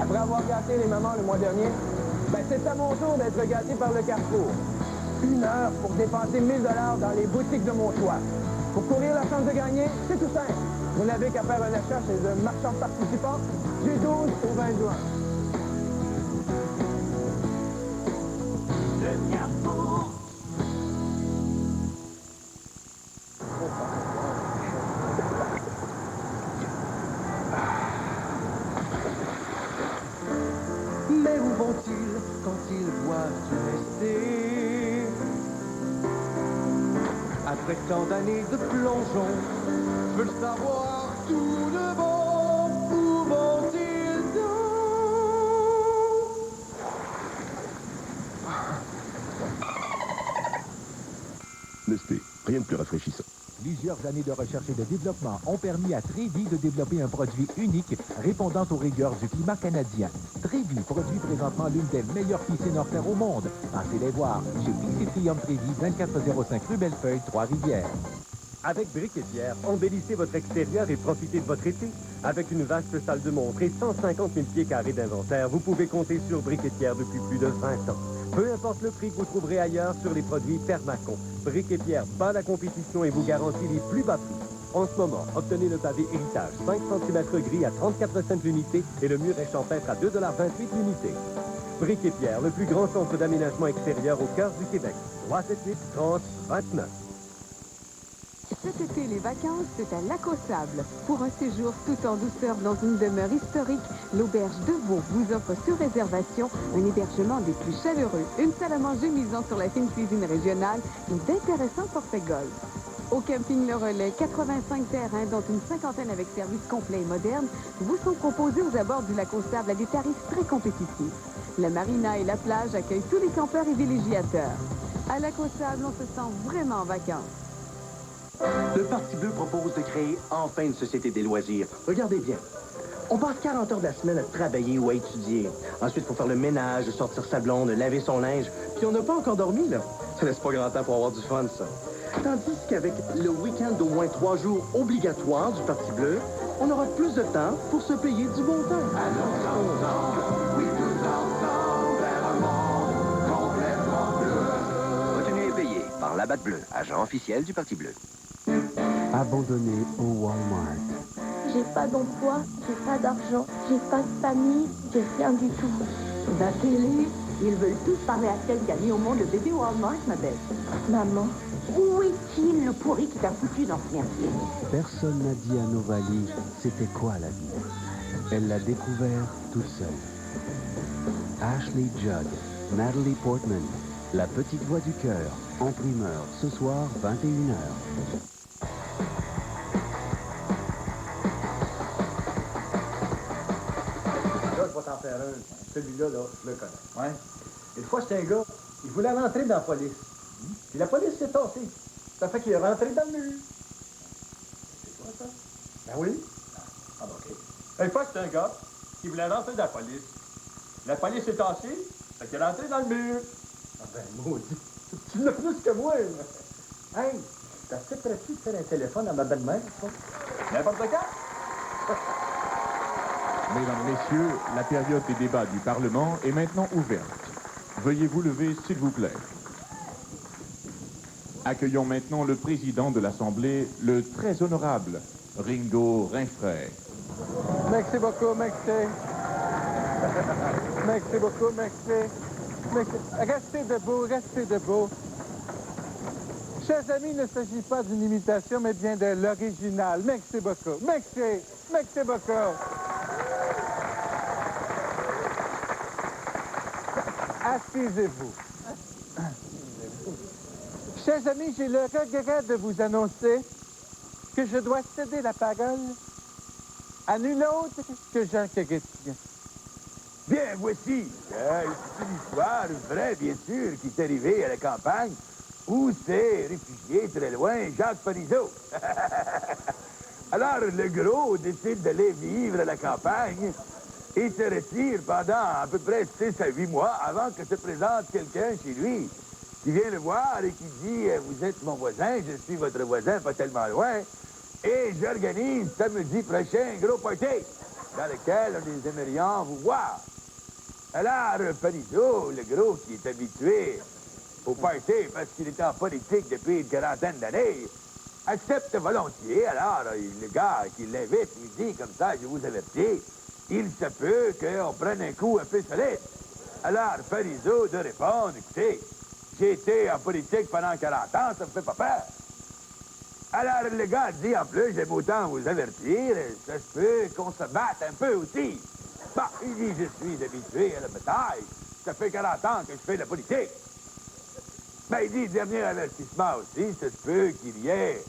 Après avoir gâté les mamans le mois dernier, c'est à mon tour d'être gâté par le Carrefour. 1 heure pour dépenser 1 000 $ dans les boutiques de mon choix. Pour courir la chance de gagner, c'est tout simple. Vous n'avez qu'à faire un achat chez un marchand participant du 12 au 20 juin. Le Carrefour. Mais où vont-ils quand ils doivent rester? Après tant d'années de plongeon, je veux le savoir tout de bon. Où vont-ils donc? Nestlé, rien de plus rafraîchissant. Plusieurs années de recherche et de développement ont permis à Trévi de développer un produit unique répondant aux rigueurs du climat canadien. Trévi produit présentement l'une des meilleures piscines hors terre au monde. Passez les voir chez Piscitrium Trévi, 2405 rue Bellefeuille, Trois-Rivières. Avec Briques et Pierre, embellissez votre extérieur et profitez de votre été. Avec une vaste salle de montre et 150 000 pieds carrés d'inventaire, vous pouvez compter sur Briques et Pierre depuis plus de 20 ans. Peu importe le prix que vous trouverez ailleurs sur les produits Permacon, Briques et Pierre bat la compétition et vous garantit les plus bas prix. En ce moment, obtenez le pavé Héritage 5 cm gris à 34 cents l'unité et le muret champêtre à 2,28 $ l'unité. Briques et Pierre, le plus grand centre d'aménagement extérieur au cœur du Québec. 378 30 29. Cet été, les vacances, c'est à Lac aux Sables. Pour un séjour tout en douceur dans une demeure historique, l'auberge de Vaux vous offre sur réservation un hébergement des plus chaleureux, une salle à manger misant sur la fine cuisine régionale et d'intéressants forfaits golf. Au camping Le Relais, 85 terrains, dont une cinquantaine avec services complets et modernes, vous sont proposés aux abords du Lac aux Sables à des tarifs très compétitifs. La marina et la plage accueillent tous les campeurs et villégiateurs. À Lac aux Sables, on se sent vraiment en vacances. Le Parti bleu propose de créer enfin une société des loisirs. Regardez bien. On passe 40 heures de la semaine à travailler ou à étudier. Ensuite, il faut faire le ménage, sortir sa blonde, laver son linge. Puis on n'a pas encore dormi, là. Ça laisse pas grand temps pour avoir du fun, ça. Tandis qu'avec le week-end d'au moins 3 jours obligatoire du Parti bleu, on aura plus de temps pour se payer du bon temps. Allons ensemble, oui, tous ensemble, vers un monde complètement bleu. Retenu et payé par la Batte Bleue, agent officiel du Parti bleu. Abandonné au Walmart. J'ai pas d'emploi, j'ai pas d'argent, j'ai pas de famille, j'ai rien du tout. La télé, ils veulent tous parler à celle qui a mis au monde le bébé Walmart, ma belle. Maman, Où est-il, le pourri qui t'a foutu dans ce merdier? Personne n'a dit à Novali c'était quoi la vie. Elle l'a découvert toute seule. Ashley Judd, Natalie Portman, La petite voix du cœur, en primeur, ce soir, 21h. Là, je vais t'en faire un. Celui-là, là, je le connais. Ouais. Une fois, c'était un gars, il voulait rentrer dans la police. Puis la police s'est tassée. Ça fait qu'il est rentré dans le mur. C'est quoi, ça? Ben oui. Ah, OK. Une fois, c'était un gars qui voulait rentrer dans la police. La police s'est tassée, fait qu'il est rentré dans le mur. Ah ben, maudit. Tu l'as plus que moi, là. Hey, t'accepterais-tu de faire un téléphone à ma belle-mère, ça? N'importe quand? Mesdames, Messieurs, la période des débats du Parlement est maintenant ouverte. Veuillez vous lever, s'il vous plaît. Accueillons maintenant le président de l'Assemblée, le très honorable Ringo Rinfret. Merci beaucoup, merci. Merci beaucoup, merci. Restez debout, restez debout. Chers amis, il ne s'agit pas d'une imitation, mais bien de l'original. Merci beaucoup. Merci. Merci beaucoup. Assisez-vous. Chers amis, j'ai le regret de vous annoncer que je dois céder la parole à nul autre que Jean Chrétien. Bien, voici. C'est une histoire vraie, bien sûr, qui est arrivée à la campagne. où c'est réfugié très loin Jacques Parizeau. Alors, le gros décide d'aller vivre à la campagne et se retire pendant à peu près 6 à 8 mois avant que se présente quelqu'un chez lui qui vient le voir et qui dit « Vous êtes mon voisin, je suis votre voisin, pas tellement loin, et j'organise samedi prochain un gros party dans lequel nous aimerions vous voir. » Alors, Parizeau, le gros qui est habitué au party parce qu'il est en politique depuis une quarantaine d'années, accepte volontiers. Alors, le gars qui l'invite lui dit comme ça, je vous avertis, il se peut qu'on prenne un coup un peu solide. Alors, Parizeau de répondre, écoutez, j'ai été en politique pendant 40 ans, ça me fait pas peur. Alors, le gars dit, en plus, j'aime autant vous avertir, ça se peut qu'on se batte un peu aussi. Bon, il dit, je suis habitué à la bataille, ça fait 40 ans que je fais de la politique. Ben, il dit, dernier avertissement aussi, ça se peut qu'il y ait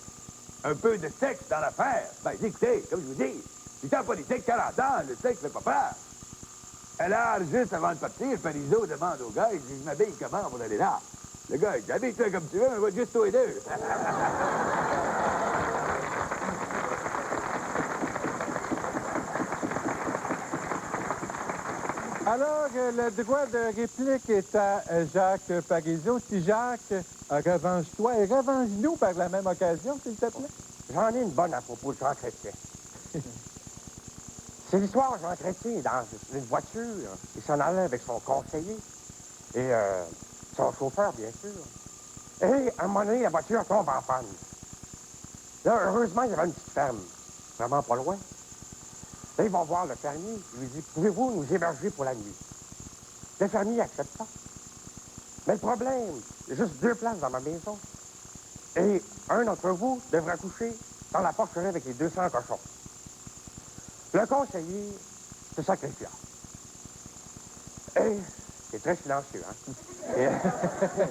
un peu de sexe dans l'affaire. Ben, il dit, écoutez, comme je vous dis, j'étais en politique 40 ans, le sexe fait pas peur. Alors, juste avant de partir, Parizeau demande au gars, il dit, je m'habille comment pour aller là? Le gars, il dit, habille-toi comme tu veux, mais va juste tous les deux. Alors, le droit de réplique est à Jacques Parizeau. Si Jacques, revanche-toi et revanche-nous par la même occasion, s'il te plaît. J'en ai une bonne à propos de Jean Chrétien. C'est l'histoire de Jean Chrétien dans une voiture. Il s'en allait avec son conseiller et son chauffeur, bien sûr. Et à un moment donné, la voiture tombe en panne. Là, heureusement, il y avait une petite ferme, vraiment pas loin. Là, ils vont voir le fermier. Il lui dit, pouvez-vous nous héberger pour la nuit? Le fermier accepte ça. Mais le problème, il y a juste 2 places dans ma maison. Et un d'entre vous devra coucher dans la porcherie avec les 200 cochons. Le conseiller se sacrifia. Et c'est très silencieux, hein? Et, je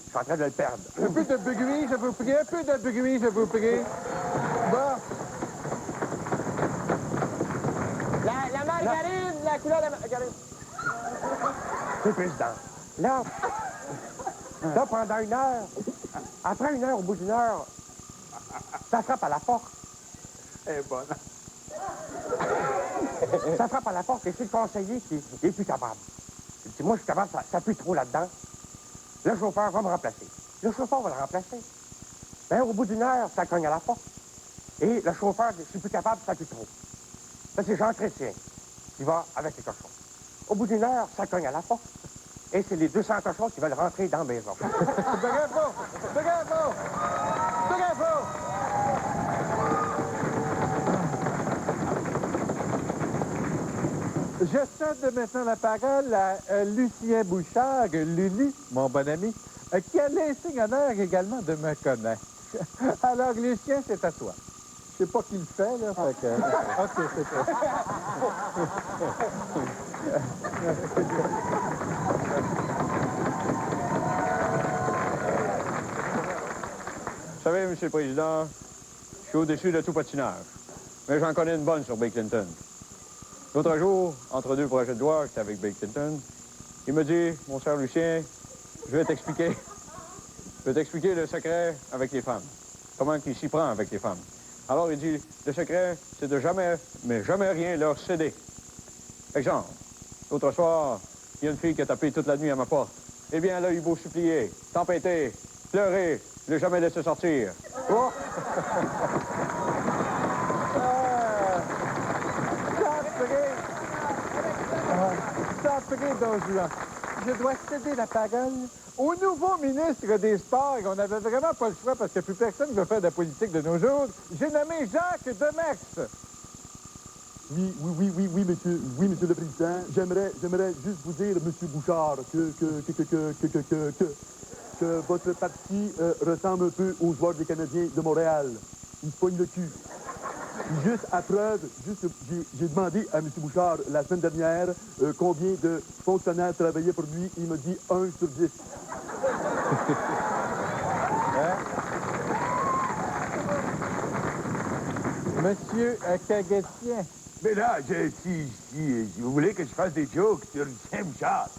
suis en train de le perdre. Un peu de bruit, je vous prie. Un peu de bruit, je vous prie. Bon. La margarine, la couleur de la margarine. C'est le président. Là, pendant 1 heure, après 1 heure, au bout d'1 heure, ça frappe à la porte. Elle est bonne. Ça frappe à la porte et c'est le conseiller qui est plus capable. Il dit, moi, je suis capable, ça pue trop là-dedans. Le chauffeur va me remplacer. Le chauffeur va le remplacer. Ben, au bout d'1 heure, ça cogne à la porte. Et le chauffeur dit, je suis plus capable, ça pue trop. Là, c'est Jean Chrétien qui va avec les cochons. Au bout d'1 heure, ça cogne à la porte. Et c'est les 200 cochons qui veulent rentrer dans la maison. Bravo! Bravo! Bravo! Je cède maintenant la parole à Lucien Bouchard, Lulu, mon bon ami, qui a l'insigne-honneur également de me connaître. Alors, Lucien, c'est à toi. Je sais pas qui le fait, là, fait que... OK, c'est toi. Vous savez, M. le Président, je suis au-dessus de tout patinage. Mais j'en connais une bonne sur Bill Clinton. L'autre jour, entre 2 projets de loi, j'étais avec Bill Clinton. Il me dit, mon cher Lucien, je vais t'expliquer. Je vais t'expliquer le secret avec les femmes. Comment il s'y prend avec les femmes. Alors, il dit, le secret, c'est de jamais, mais jamais rien leur céder. Exemple, l'autre soir, il y a une fille qui a tapé toute la nuit à ma porte. Eh bien, là, il faut supplier, tempêter, pleurer, ne jamais laisser sortir. Oh! Don Juan. Je dois céder la parole au nouveau ministre des Sports. On n'avait vraiment pas le choix parce que plus personne ne veut faire de la politique de nos jours. J'ai nommé Jacques Demers. Oui, monsieur le Président. J'aimerais juste vous dire, monsieur Bouchard, que votre parti ressemble un peu aux joueurs des Canadiens de Montréal. Ils se pognent le cul. Juste à preuve, j'ai demandé à M. Bouchard la semaine dernière combien de fonctionnaires travaillaient pour lui. Il m'a dit 1 sur 10. Monsieur Caguetien. Mais là, si vous voulez que je fasse des jokes sur Lucien Bouchard,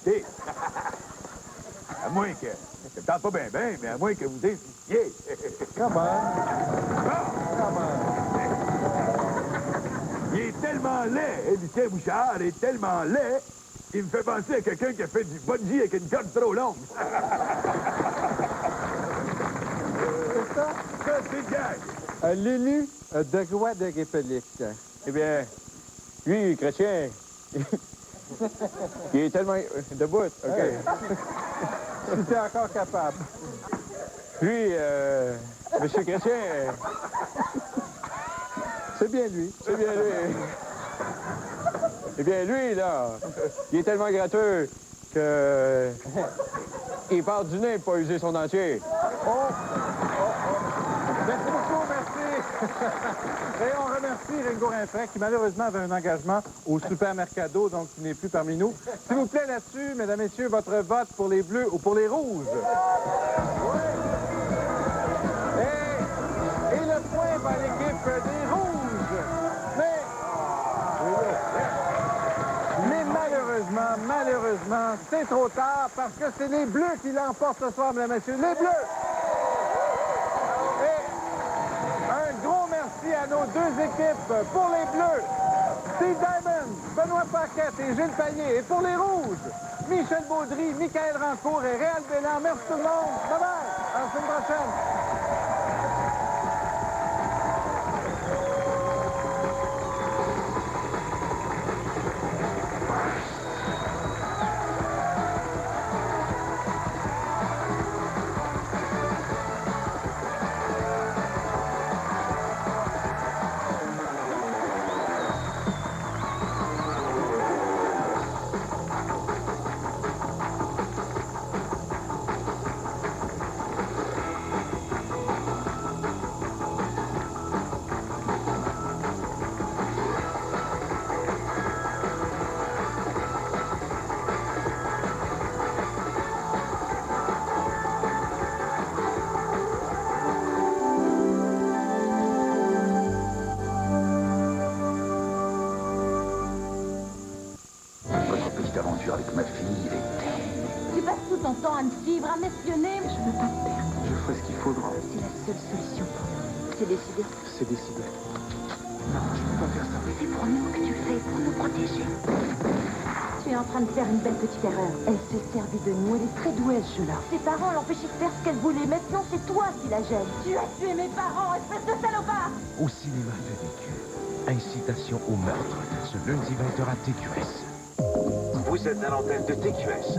À moins que... Je ne tente pas bien, mais à moins que vous insistiez. Come on. Come on. Il est tellement laid, Lucien Bouchard est tellement laid, il me fait penser à quelqu'un qui a fait du bungee avec une corde trop longue. C'est ça? Ça, c'est le gag. L'élu de roi de République. Eh bien, lui, chrétien, il est tellement... Debout, OK. Si t'es encore capable. Lui, monsieur chrétien, c'est bien lui, c'est bien lui. Eh bien, lui, là, il est tellement gratteux que... il part du nez pour pas user son dentier. Merci beaucoup, merci. Et on remercie Ringo Rinfret qui malheureusement avait un engagement au Supermercado, donc il n'est plus parmi nous. S'il vous plaît là-dessus, mesdames, messieurs, votre vote pour les bleus ou pour les rouges. Et le point va à l'équipe des rouges. Mais malheureusement, c'est trop tard parce que c'est les bleus qui l'emportent ce soir, mesdames, messieurs. Les bleus! Un gros merci à nos deux équipes. Pour les Bleus, Steve Diamond, Benoît Paquette et Gilles Payet. Et pour les Rouges, Michel Baudry, Michael Rancourt et Réal Bélan. Merci tout le monde. Bye-bye. À la semaine prochaine. Votre petite aventure avec ma fille, il est terrible. Tu passes tout ton temps à me suivre, à m'espionner. Je veux pas te perdre. Je ferai ce qu'il faudra. C'est la seule solution pour nous. C'est décidé. C'est décidé. Non, je ne peux pas faire ça. C'est promis que tu fais pour nous protéger. Tu es en train de faire une belle petite erreur. Elle s'est servie de nous. Elle est très douée, ce jeu-là. Ses parents l'empêchaient de faire ce qu'elle voulait. Maintenant, c'est toi qui la gêne. Tu as tué mes parents, espèce de salopard. Au cinéma de vécu, incitation au meurtre, ce lundi 20h à TQS. Vous êtes à l'antenne de TQS,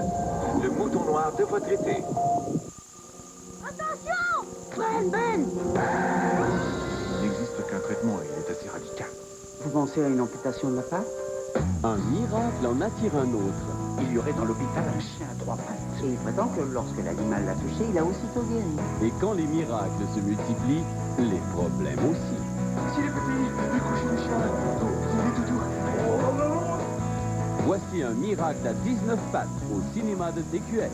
le mouton noir de votre été. Attention! Ben! Il n'existe qu'un traitement et il est assez radical. Vous pensez à une amputation de la patte? Un miracle en attire un autre. Il y aurait dans l'hôpital un chien à 3 pattes. Et il prétend que lorsque l'animal l'a touché, il a aussitôt guéri. Et quand les miracles se multiplient, les problèmes aussi. S'il est petit, accrochez le chien. Il est tout doux. Voici un miracle à 19 pattes au cinéma de TQS.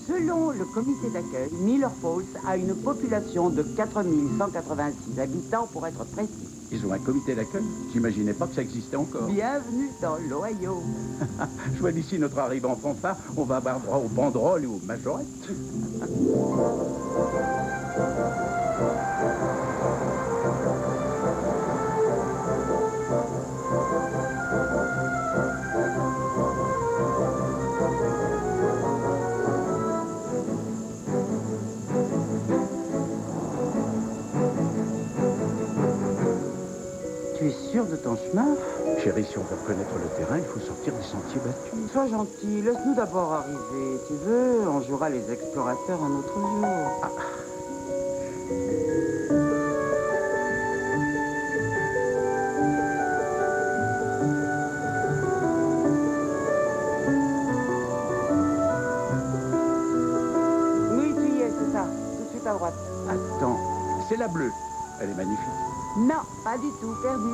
Selon le comité d'accueil, Miller Falls a une population de 4186 habitants pour être précis. Ils ont un comité d'accueil? J'imaginais pas que ça existait encore. Bienvenue dans l'Ohio. Je vois d'ici notre arrivée en fanfare, on va avoir droit aux banderoles et aux majorettes. Tu es sûr de ton chemin? Chérie, si on veut connaître le terrain, il faut sortir des sentiers battus. Sois gentil, laisse-nous d'abord arriver. Tu veux, on jouera les explorateurs un autre jour. bleue. Elle est magnifique. Non, pas du tout, perdu.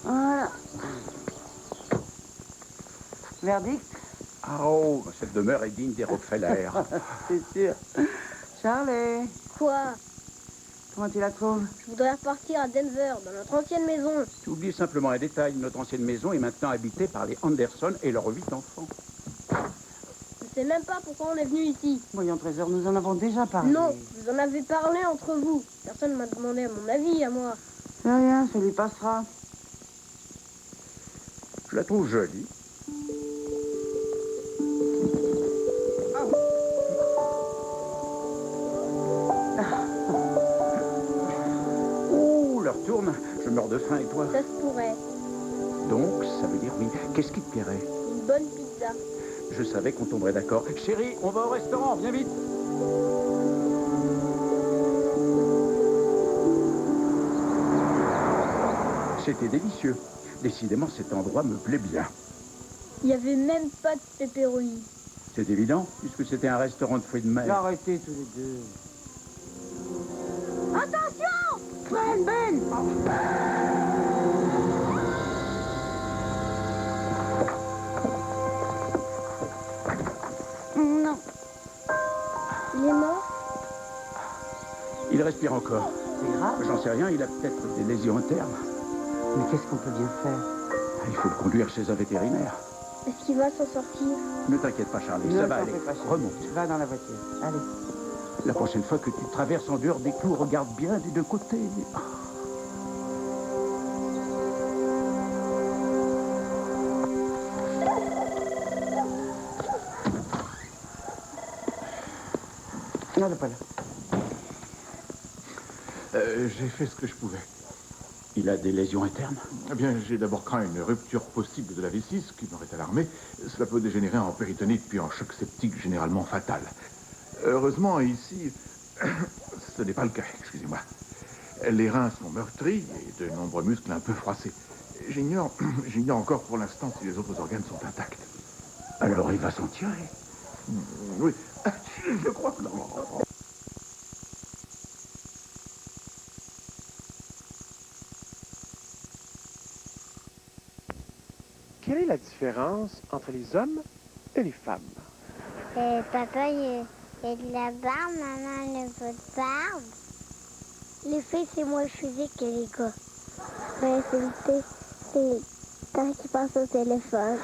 Voilà. Verdict? Oh, cette demeure est digne des Rockefeller. C'est sûr. Charlie, Quoi? comment tu la trouves? Je voudrais repartir à Denver, dans notre ancienne maison. Tu oublies simplement un détail. Notre ancienne maison est maintenant habitée par les Anderson et leurs 8 enfants. Je sais même pas pourquoi on est venu ici. Voyons, Trésor, nous en avons déjà parlé. Non, vous en avez parlé entre vous. Personne m'a demandé mon avis à moi. C'est rien, ça lui passera. Je la trouve jolie. Oh, l'heure tourne. Je meurs de faim et toi? Ça se pourrait. Donc, ça veut dire oui. Qu'est-ce qui te plairait? Une bonne pizza. Je savais qu'on tomberait d'accord. Chérie, on va au restaurant, viens vite. C'était délicieux. Décidément, cet endroit me plaît bien. Il y avait même pas de pepperoni. C'est évident, puisque c'était un restaurant de fruits de mer. Arrêtez tous les deux. Attention! Ben! Non. Il est mort? Il respire encore. C'est grave. J'en sais rien, il a peut-être des lésions internes. Mais qu'est-ce qu'on peut bien faire? Il faut le conduire chez un vétérinaire. Est-ce qu'il va s'en sortir? Ne t'inquiète pas, Charlie, Ne ça va t'en aller. fais pas, chérie. Remonte. Va dans la voiture. Allez. La prochaine fois que tu traverses en dehors des clous, regarde bien des deux côtés. Non, pas là. J'ai fait ce que je pouvais. Il a des lésions internes? Eh bien, j'ai d'abord craint une rupture possible de la vessie, ce qui m'aurait alarmé. Cela peut dégénérer en péritonite puis en choc septique généralement fatal. Heureusement, ici, ce n'est pas le cas, excusez-moi. Les reins sont meurtris et de nombreux muscles un peu froissés. J'ignore encore pour l'instant si les autres organes sont intacts. Alors il va s'en tirer? Oui, je crois que non. Quelle est la différence entre les hommes et les femmes? Papa, il a de la barbe, maman, elle n'a pas de barbe. Les filles, c'est moins physique que les gars. Ouais, c'est quand ils passent au téléphone.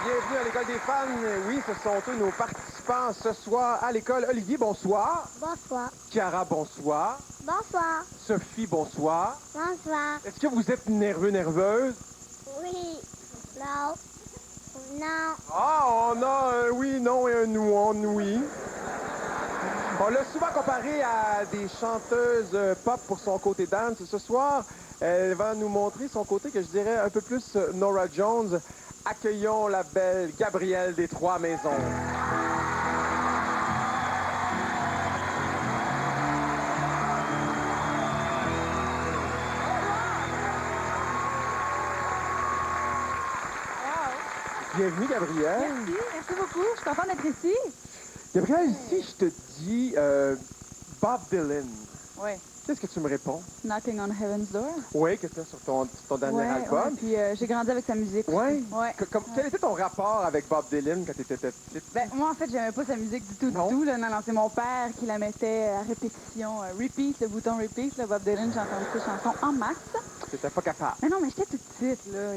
Bienvenue à l'École des fans. Oui, ce sont eux nos participants ce soir à l'école. Olivier, bonsoir. Bonsoir. Chiara, bonsoir. Bonsoir. Sophie, bonsoir. Bonsoir. Est-ce que vous êtes nerveux, nerveuse? Oui. Non. Non. Ah, on a un oui, non et un nous, on oui. On l'a souvent comparé à des chanteuses pop pour son côté dance. Ce soir, elle va nous montrer son côté que je dirais un peu plus Norah Jones. Accueillons la belle Gabrielle des Trois Maisons. Bienvenue, Gabrielle. Merci beaucoup. Je suis contente d'être ici. Gabrielle, si je te dis Bob Dylan, Oui. Qu'est-ce que tu me réponds? Knocking on Heaven's Door. Oui, que c'est sur ton dernier Ouais, album. ouais, puis j'ai grandi avec sa musique. Oui? Ouais. Quel était ton rapport avec Bob Dylan quand tu étais petite? Ben, moi, en fait, j'aimais pas sa musique du tout, du tout. Là. Non, non, c'est mon père qui la mettait à répétition. Repeat, le bouton repeat. Là, Bob Dylan, j'ai entendu ses chansons en masse. T'étais pas capable. Mais non, mais j'étais toute petite, là.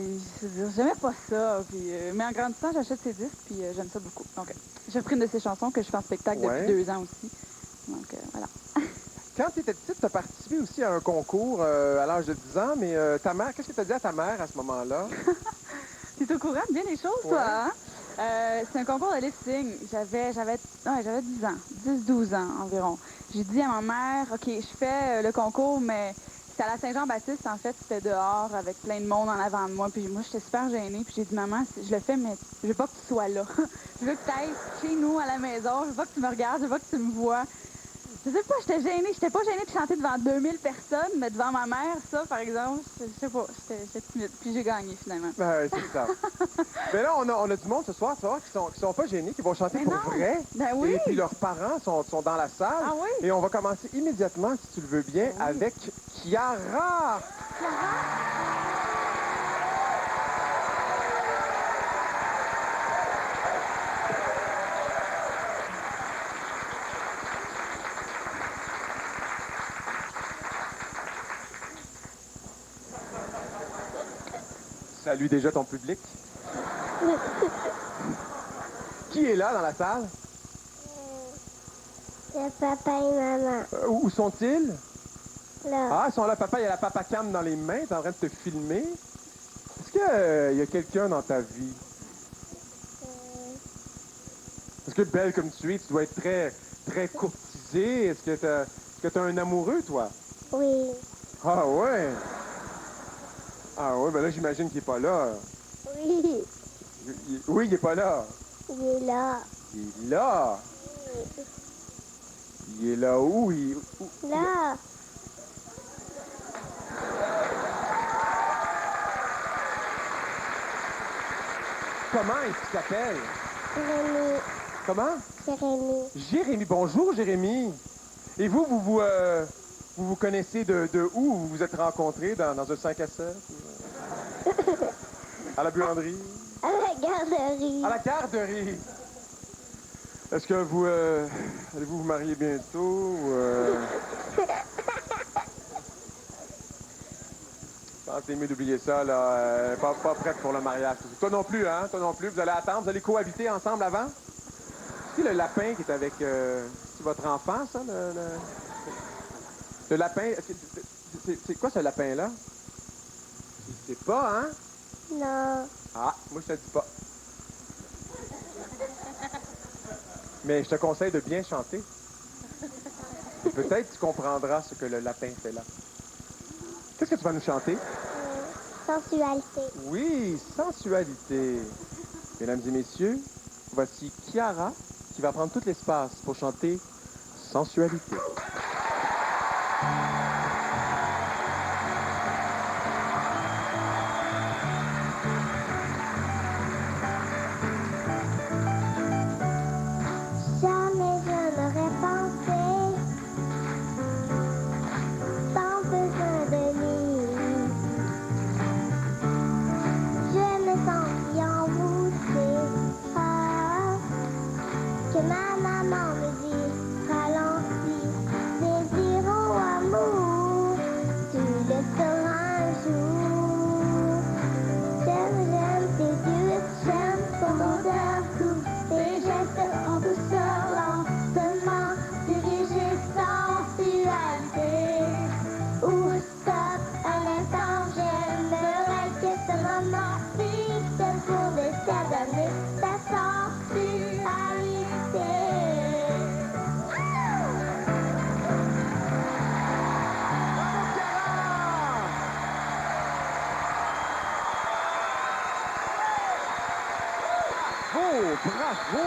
J'aimais pas ça. Puis, mais en grandissant, j'achète ses disques, puis j'aime ça beaucoup. Donc, j'ai repris une de ses chansons que je fais en spectacle depuis 2 ans aussi. Donc, voilà. Quand tu étais petite, tu as participé aussi à un concours à l'âge de 10 ans, mais ta mère, qu'est-ce que tu as dit à ta mère à ce moment-là? Tu es au courant de bien des choses, toi, hein? C'est un concours de lip-sync. J'avais 10 ans, 10-12 ans environ. J'ai dit à ma mère, OK, je fais le concours, mais c'était à la Saint-Jean-Baptiste, en fait, c'était dehors avec plein de monde en avant de moi. Puis moi, j'étais super gênée. Puis j'ai dit, maman, je le fais, mais je veux pas que tu sois là. Je veux que tu ailles chez nous à la maison. Je veux pas que tu me regardes, je veux pas que tu me vois. Je sais pas, j'étais gênée. J'étais pas gênée de chanter devant 2000 personnes, mais devant ma mère, ça, par exemple, je sais pas, j'étais timide. Puis j'ai gagné, finalement. Ben, c'est ça. Mais là, on a du monde ce soir, tu vois, qui sont pas gênés, qui vont chanter pour vrai. Ben oui. Et puis leurs parents sont dans la salle. Ah oui? Et on va commencer immédiatement, si tu le veux bien, avec Chiara. Salue déjà ton public. Qui est là dans la salle? Le papa et maman. Où sont-ils? Là. Ah, ils sont là, papa. Il y a la papa cam dans les mains. T'es en train de te filmer. Est-ce qu'il y a quelqu'un dans ta vie? Est-ce que belle comme tu es, tu dois être très, très courtisée? Est-ce que t'as un amoureux, toi? Oui. Ah ouais? Ah ouais, ben là, j'imagine qu'il est pas là. Oui. Oui, il est pas là. Il est là. Il est là. Il est là où? Là. Comment est-ce qu'il s'appelle? Jérémy. Comment? Jérémy. Jérémy. Bonjour, Jérémy. Et vous vous connaissez de où? Vous vous êtes rencontrés dans un 5 à 7? À la buanderie? À la garderie. À la garderie. Est-ce que vous... allez-vous vous marier bientôt? Ou, Je pense que c'est mieux d'oublier ça, là. Pas prête pour le mariage. Toi non plus, hein? Toi non plus. Vous allez attendre, vous allez cohabiter ensemble avant? C'est le lapin qui est avec... c'est votre enfant, ça? Le lapin... C'est quoi, ce lapin-là? Je sais pas, hein? Non. Ah, moi, je te dis pas. Mais je te conseille de bien chanter. Et peut-être tu comprendras ce que le lapin fait là. Qu'est-ce que tu vas nous chanter? Sensualité. Oui, sensualité. Mesdames et messieurs, voici Chiara qui va prendre tout l'espace pour chanter sensualité. Jamais je n'aurais pensé, sans besoin de lui. Je me sens si envoûtée, que ma maman me dit, ralentis, désir ou amour, tu le sauras un jour. J'aime tes yeux, j'aime ton odeur douce, tes gestes en douceur, lentement dirigés sensualité. Ou stop à l'instant, j'aimerais que ce moment fixe pour des tas d'années, ta sensualité. Bravo!